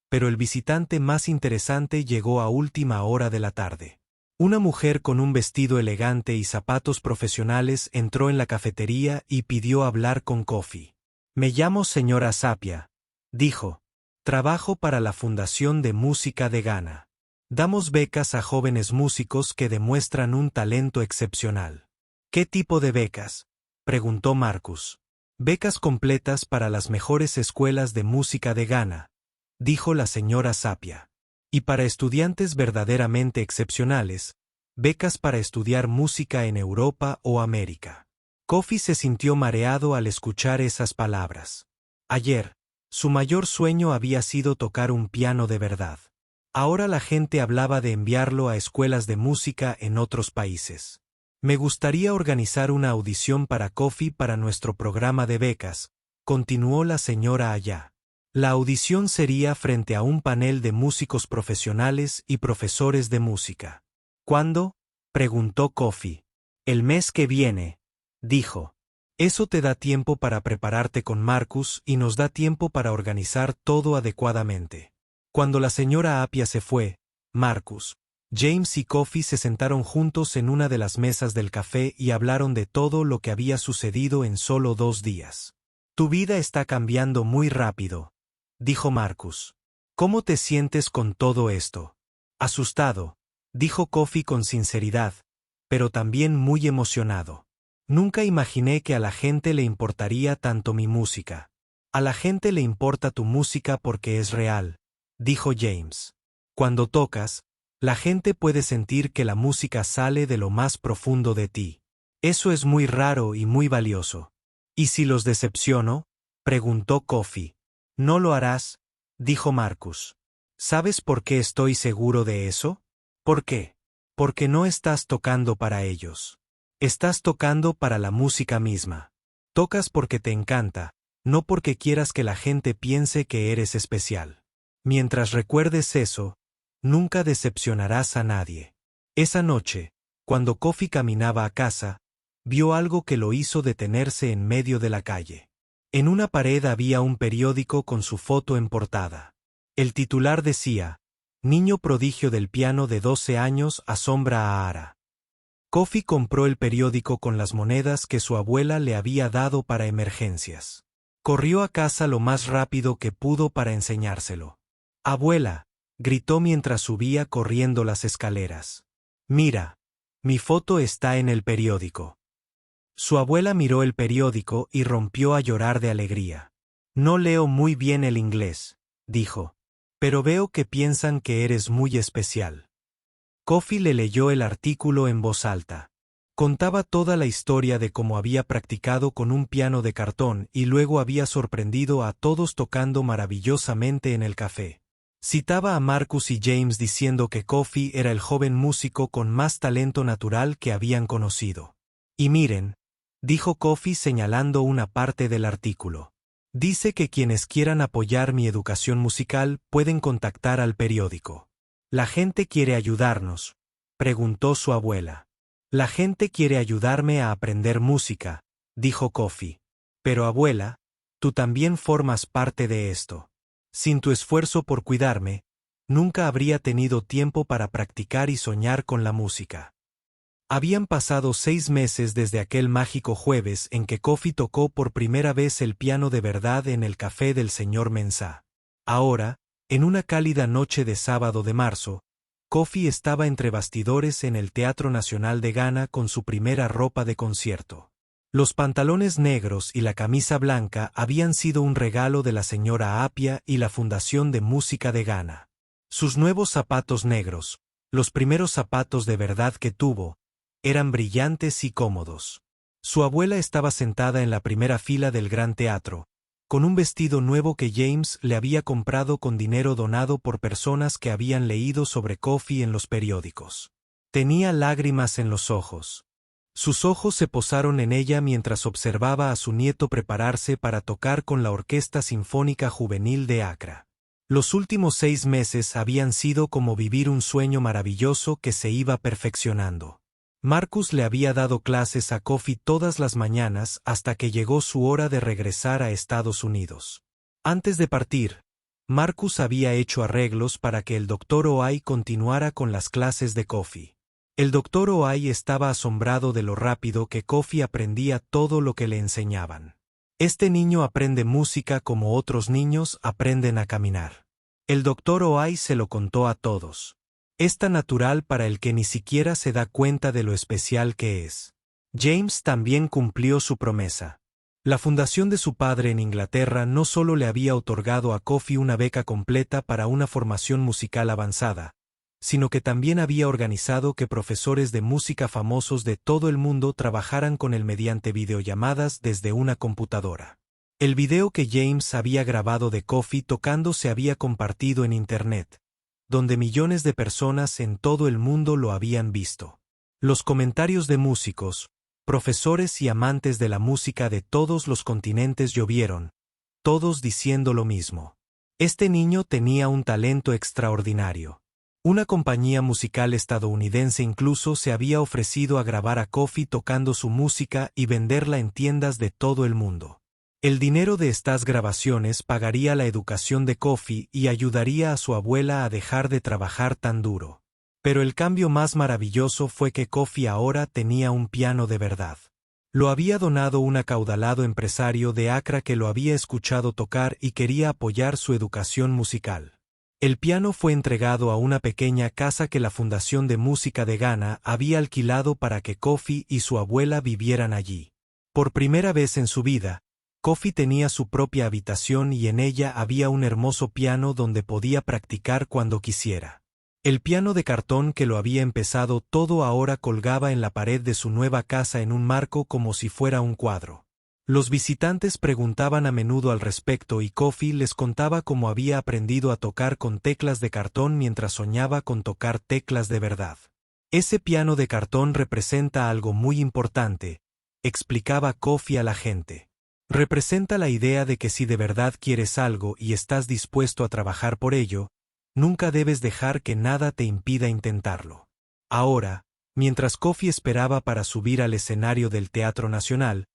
Speaker 1: pero el visitante más interesante llegó a última hora de la tarde. Una mujer con un vestido elegante y zapatos profesionales entró en la cafetería y pidió hablar con Kofi. «Me llamo señora Sapia», dijo. «Trabajo para la Fundación de Música de Ghana. Damos becas a jóvenes músicos que demuestran un talento excepcional». «¿Qué tipo de becas?», preguntó Marcus. «Becas completas para las mejores escuelas de música de Ghana», dijo la señora Sapia. «Y para estudiantes verdaderamente excepcionales, becas para estudiar música en Europa o América». Kofi se sintió mareado al escuchar esas palabras. Ayer, su mayor sueño había sido tocar un piano de verdad. Ahora la gente hablaba de enviarlo a escuelas de música en otros países. Me gustaría organizar una audición para Kofi para nuestro programa de becas, continuó la señora Aya. La audición sería frente a un panel de músicos profesionales y profesores de música. ¿Cuándo?, preguntó Kofi. El mes que viene, dijo. Eso te da tiempo para prepararte con Marcus y nos da tiempo para organizar todo adecuadamente. Cuando la señora Apia se fue, Marcus, James y Kofi se sentaron juntos en una de las mesas del café y hablaron de todo lo que había sucedido en solo 2 días. Tu vida está cambiando muy rápido, dijo Marcus. ¿Cómo te sientes con todo esto? Asustado, dijo Kofi con sinceridad, pero también muy emocionado. Nunca imaginé que a la gente le importaría tanto mi música. A la gente le importa tu música porque es real, dijo James. Cuando tocas, la gente puede sentir que la música sale de lo más profundo de ti. Eso es muy raro y muy valioso. ¿Y si los decepciono?, preguntó Kofi. No lo harás, dijo Marcus. ¿Sabes por qué estoy seguro de eso? ¿Por qué? Porque no estás tocando para ellos. Estás tocando para la música misma. Tocas porque te encanta, no porque quieras que la gente piense que eres especial. Mientras recuerdes eso, nunca decepcionarás a nadie. Esa noche, cuando Kofi caminaba a casa, vio algo que lo hizo detenerse en medio de la calle. En una pared había un periódico con su foto en portada. El titular decía: Niño prodigio del piano de 12 años asombra a Ara. Kofi compró el periódico con las monedas que su abuela le había dado para emergencias. Corrió a casa lo más rápido que pudo para enseñárselo. Abuela, gritó mientras subía corriendo las escaleras. Mira, mi foto está en el periódico. Su abuela miró el periódico y rompió a llorar de alegría. No leo muy bien el inglés, dijo, pero veo que piensan que eres muy especial. Kofi le leyó el artículo en voz alta. Contaba toda la historia de cómo había practicado con un piano de cartón y luego había sorprendido a todos tocando maravillosamente en el café. Citaba a Marcus y James diciendo que Kofi era el joven músico con más talento natural que habían conocido. Y miren, dijo Kofi señalando una parte del artículo. Dice que quienes quieran apoyar mi educación musical pueden contactar al periódico. ¿La gente quiere ayudarnos?, preguntó su abuela. La gente quiere ayudarme a aprender música, dijo Kofi. Pero abuela, tú también formas parte de esto. Sin tu esfuerzo por cuidarme, nunca habría tenido tiempo para practicar y soñar con la música. Habían pasado 6 meses desde aquel mágico jueves en que Kofi tocó por primera vez el piano de verdad en el café del señor Mensah. Ahora, en una cálida noche de sábado de marzo, Kofi estaba entre bastidores en el Teatro Nacional de Ghana con su primera ropa de concierto. Los pantalones negros y la camisa blanca habían sido un regalo de la señora Apia y la Fundación de Música de Ghana. Sus nuevos zapatos negros, los primeros zapatos de verdad que tuvo, eran brillantes y cómodos. Su abuela estaba sentada en la primera fila del gran teatro, con un vestido nuevo que James le había comprado con dinero donado por personas que habían leído sobre Kofi en los periódicos. Tenía lágrimas en los ojos. Sus ojos se posaron en ella mientras observaba a su nieto prepararse para tocar con la Orquesta Sinfónica Juvenil de Accra. Los últimos 6 meses habían sido como vivir un sueño maravilloso que se iba perfeccionando. Marcus le había dado clases a Kofi todas las mañanas hasta que llegó su hora de regresar a Estados Unidos. Antes de partir, Marcus había hecho arreglos para que el Dr. Oai continuara con las clases de Kofi. El Dr. Oai estaba asombrado de lo rápido que Kofi aprendía todo lo que le enseñaban. Este niño aprende música como otros niños aprenden a caminar. El Dr. Oai se lo contó a todos. Es tan natural para el que ni siquiera se da cuenta de lo especial que es. James también cumplió su promesa. La fundación de su padre en Inglaterra no solo le había otorgado a Kofi una beca completa para una formación musical avanzada, sino que también había organizado que profesores de música famosos de todo el mundo trabajaran con él mediante videollamadas desde una computadora. El video que James había grabado de Kofi tocando se había compartido en Internet, donde millones de personas en todo el mundo lo habían visto. Los comentarios de músicos, profesores y amantes de la música de todos los continentes llovieron, todos diciendo lo mismo. Este niño tenía un talento extraordinario. Una compañía musical estadounidense incluso se había ofrecido a grabar a Kofi tocando su música y venderla en tiendas de todo el mundo. El dinero de estas grabaciones pagaría la educación de Kofi y ayudaría a su abuela a dejar de trabajar tan duro. Pero el cambio más maravilloso fue que Kofi ahora tenía un piano de verdad. Lo había donado un acaudalado empresario de Accra que lo había escuchado tocar y quería apoyar su educación musical. El piano fue entregado a una pequeña casa que la Fundación de Música de Ghana había alquilado para que Kofi y su abuela vivieran allí. Por primera vez en su vida, Kofi tenía su propia habitación y en ella había un hermoso piano donde podía practicar cuando quisiera. El piano de cartón que lo había empezado todo ahora colgaba en la pared de su nueva casa en un marco como si fuera un cuadro. Los visitantes preguntaban a menudo al respecto y Kofi les contaba cómo había aprendido a tocar con teclas de cartón mientras soñaba con tocar teclas de verdad. Ese piano de cartón representa algo muy importante, explicaba Kofi a la gente. Representa la idea de que si de verdad quieres algo y estás dispuesto a trabajar por ello, nunca debes dejar que nada te impida intentarlo. Ahora, mientras Kofi esperaba para subir al escenario del Teatro Nacional,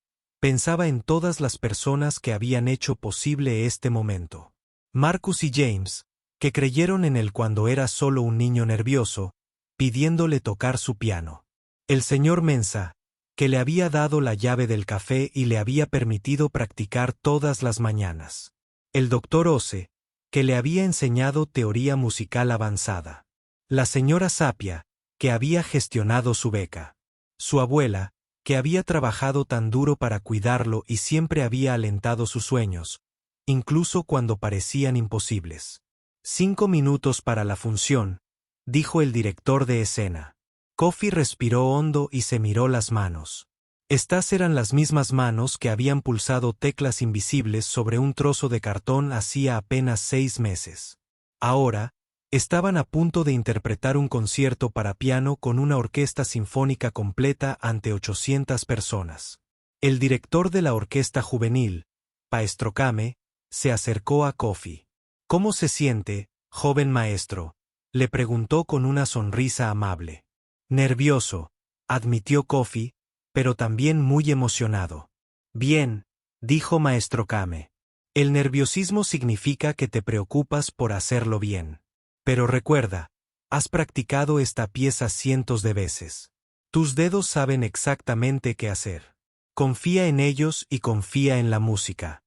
Speaker 1: pensaba en todas las personas que habían hecho posible este momento. Marcus y James, que creyeron en él cuando era solo un niño nervioso, pidiéndole tocar su piano. El señor Mensah, que le había dado la llave del café y le había permitido practicar todas las mañanas. El doctor Ose, que le había enseñado teoría musical avanzada. La señora Sapia, que había gestionado su beca. Su abuela, que había trabajado tan duro para cuidarlo y siempre había alentado sus sueños, incluso cuando parecían imposibles. 5 minutos para la función, dijo el director de escena. Kofi respiró hondo y se miró las manos. Estas eran las mismas manos que habían pulsado teclas invisibles sobre un trozo de cartón hacía apenas 6 meses. Ahora, estaban a punto de interpretar un concierto para piano con una orquesta sinfónica completa ante 800 personas. El director de la orquesta juvenil, Maestro Kame, se acercó a Kofi. ¿Cómo se siente, joven maestro?, le preguntó con una sonrisa amable. Nervioso, admitió Kofi, pero también muy emocionado. Bien, dijo Maestro Kame. El nerviosismo significa que te preocupas por hacerlo bien. Pero recuerda, has practicado esta pieza cientos de veces. Tus dedos saben exactamente qué hacer. Confía en ellos y confía en la música.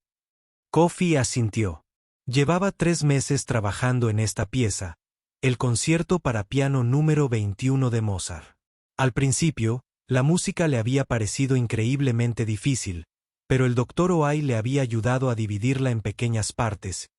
Speaker 1: Kofi asintió. Llevaba 3 meses trabajando en esta pieza, el concierto para piano número 21 de Mozart. Al principio, la música le había parecido increíblemente difícil, pero el Dr. Oai le había ayudado a dividirla en pequeñas partes.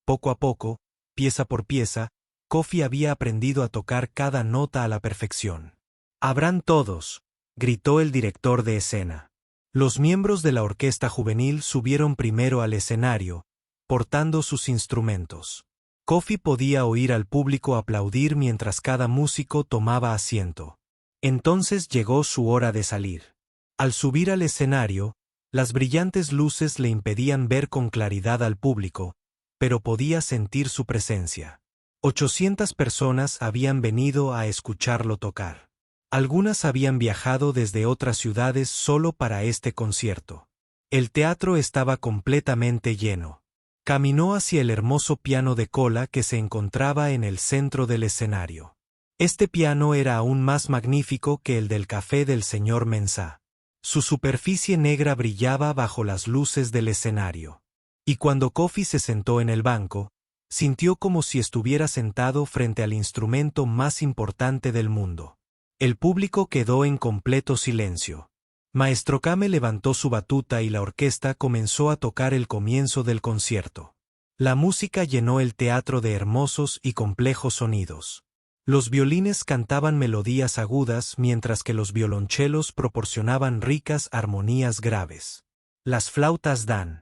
Speaker 1: Poco a poco, pieza por pieza, Kofi había aprendido a tocar cada nota a la perfección. «Abran todos», gritó el director de escena. Los miembros de la orquesta juvenil subieron primero al escenario, portando sus instrumentos. Kofi podía oír al público aplaudir mientras cada músico tomaba asiento. Entonces llegó su hora de salir. Al subir al escenario, las brillantes luces le impedían ver con claridad al público, pero podía sentir su presencia. 800 personas habían venido a escucharlo tocar. Algunas habían viajado desde otras ciudades solo para este concierto. El teatro estaba completamente lleno. Caminó hacia el hermoso piano de cola que se encontraba en el centro del escenario. Este piano era aún más magnífico que el del café del señor Mensah. Su superficie negra brillaba bajo las luces del escenario. Y cuando Kofi se sentó en el banco, sintió como si estuviera sentado frente al instrumento más importante del mundo. El público quedó en completo silencio. Maestro Kame levantó su batuta y la orquesta comenzó a tocar el comienzo del concierto. La música llenó el teatro de hermosos y complejos sonidos. Los violines cantaban melodías agudas mientras que los violonchelos proporcionaban ricas armonías graves. Las flautas dan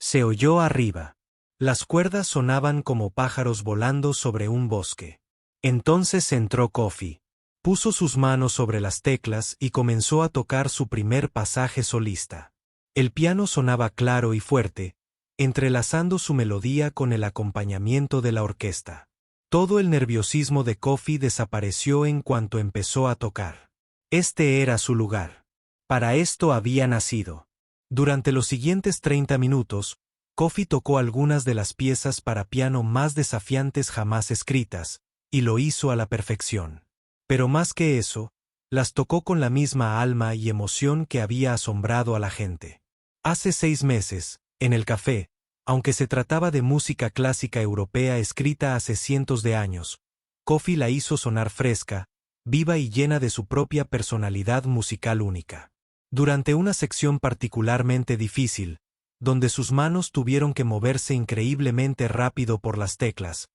Speaker 1: Se oyó arriba. Las cuerdas sonaban como pájaros volando sobre un bosque. Entonces entró Kofi. Puso sus manos sobre las teclas y comenzó a tocar su primer pasaje solista. El piano sonaba claro y fuerte, entrelazando su melodía con el acompañamiento de la orquesta. Todo el nerviosismo de Kofi desapareció en cuanto empezó a tocar. Este era su lugar. Para esto había nacido. Durante los siguientes 30 minutos, Kofi tocó algunas de las piezas para piano más desafiantes jamás escritas, y lo hizo a la perfección. Pero más que eso, las tocó con la misma alma y emoción que había asombrado a la gente. Hace 6 meses, en el café, aunque se trataba de música clásica europea escrita hace cientos de años, Kofi la hizo sonar fresca, viva y llena de su propia personalidad musical única. Durante una sección particularmente difícil, donde sus manos tuvieron que moverse increíblemente rápido por las teclas,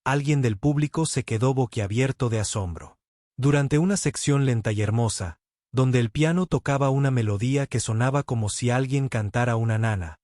Speaker 1: alguien del público se quedó boquiabierto de asombro. Durante una sección lenta y hermosa, donde el piano tocaba una melodía que sonaba como si alguien cantara una nana,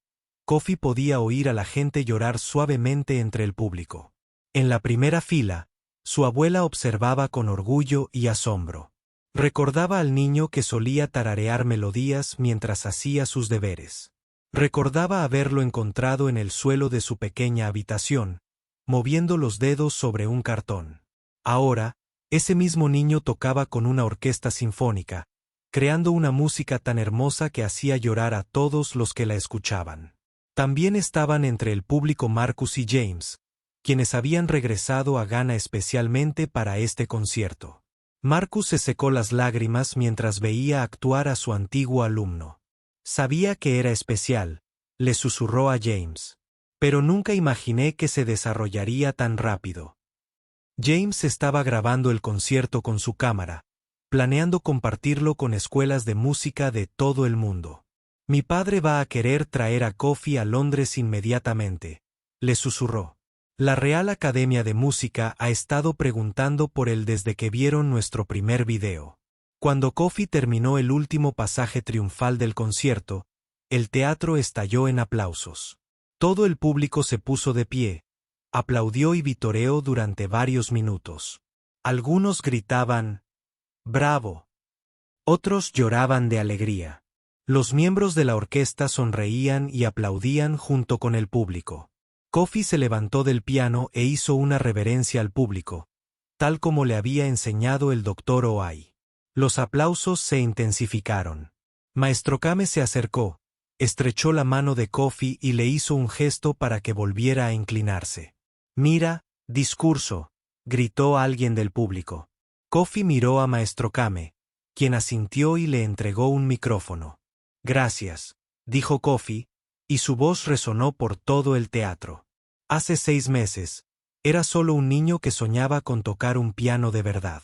Speaker 1: Kofi podía oír a la gente llorar suavemente entre el público. En la primera fila, su abuela observaba con orgullo y asombro. Recordaba al niño que solía tararear melodías mientras hacía sus deberes. Recordaba haberlo encontrado en el suelo de su pequeña habitación, moviendo los dedos sobre un cartón. Ahora, ese mismo niño tocaba con una orquesta sinfónica, creando una música tan hermosa que hacía llorar a todos los que la escuchaban. También estaban entre el público Marcus y James, quienes habían regresado a Ghana especialmente para este concierto. Marcus se secó las lágrimas mientras veía actuar a su antiguo alumno. Sabía que era especial, le susurró a James. Pero nunca imaginé que se desarrollaría tan rápido. James estaba grabando el concierto con su cámara, planeando compartirlo con escuelas de música de todo el mundo. Mi padre va a querer traer a Kofi a Londres inmediatamente, le susurró. La Real Academia de Música ha estado preguntando por él desde que vieron nuestro primer video. Cuando Kofi terminó el último pasaje triunfal del concierto, el teatro estalló en aplausos. Todo el público se puso de pie, aplaudió y vitoreó durante varios minutos. Algunos gritaban, ¡bravo! Otros lloraban de alegría. Los miembros de la orquesta sonreían y aplaudían junto con el público. Kofi se levantó del piano e hizo una reverencia al público, tal como le había enseñado el Dr. Oai. Los aplausos se intensificaron. Maestro Kame se acercó, estrechó la mano de Kofi y le hizo un gesto para que volviera a inclinarse. «Mira, discurso», gritó alguien del público. Kofi miró a Maestro Kame, quien asintió y le entregó un micrófono. «Gracias», dijo Kofi, y su voz resonó por todo el teatro. Hace 6 meses, era solo un niño que soñaba con tocar un piano de verdad.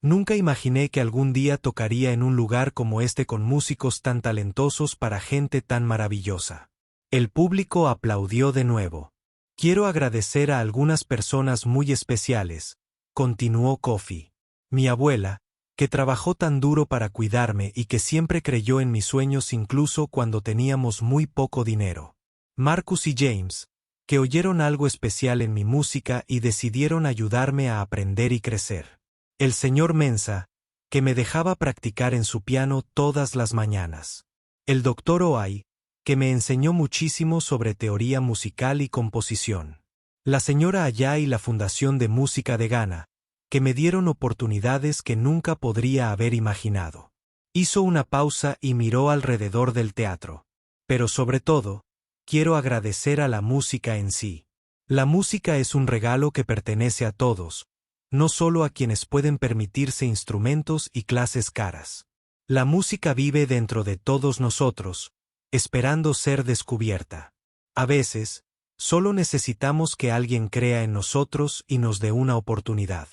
Speaker 1: Nunca imaginé que algún día tocaría en un lugar como este con músicos tan talentosos para gente tan maravillosa. El público aplaudió de nuevo. Quiero agradecer a algunas personas muy especiales, continuó Kofi. Mi abuela, que trabajó tan duro para cuidarme y que siempre creyó en mis sueños incluso cuando teníamos muy poco dinero. Marcus y James, que oyeron algo especial en mi música y decidieron ayudarme a aprender y crecer. El señor Mensa, que me dejaba practicar en su piano todas las mañanas. El Dr. Oai, que me enseñó muchísimo sobre teoría musical y composición. La señora Aya y la Fundación de Música de Ghana, que me dieron oportunidades que nunca podría haber imaginado. Hizo una pausa y miró alrededor del teatro. Pero sobre todo, quiero agradecer a la música en sí. La música es un regalo que pertenece a todos, no solo a quienes pueden permitirse instrumentos y clases caras. La música vive dentro de todos nosotros, esperando ser descubierta. A veces, solo necesitamos que alguien crea en nosotros y nos dé una oportunidad.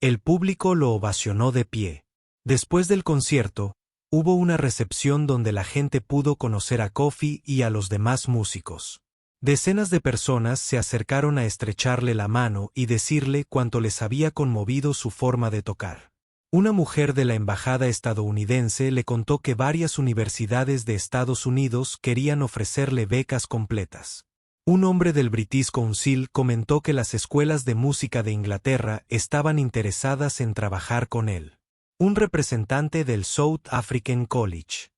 Speaker 1: El público lo ovacionó de pie. Después del concierto, hubo una recepción donde la gente pudo conocer a Kofi y a los demás músicos. Decenas de personas se acercaron a estrecharle la mano y decirle cuánto les había conmovido su forma de tocar. Una mujer de la embajada estadounidense le contó que varias universidades de Estados Unidos querían ofrecerle becas completas. Un hombre del British Council comentó que las escuelas de música de Inglaterra estaban interesadas en trabajar con él. Un representante del South African College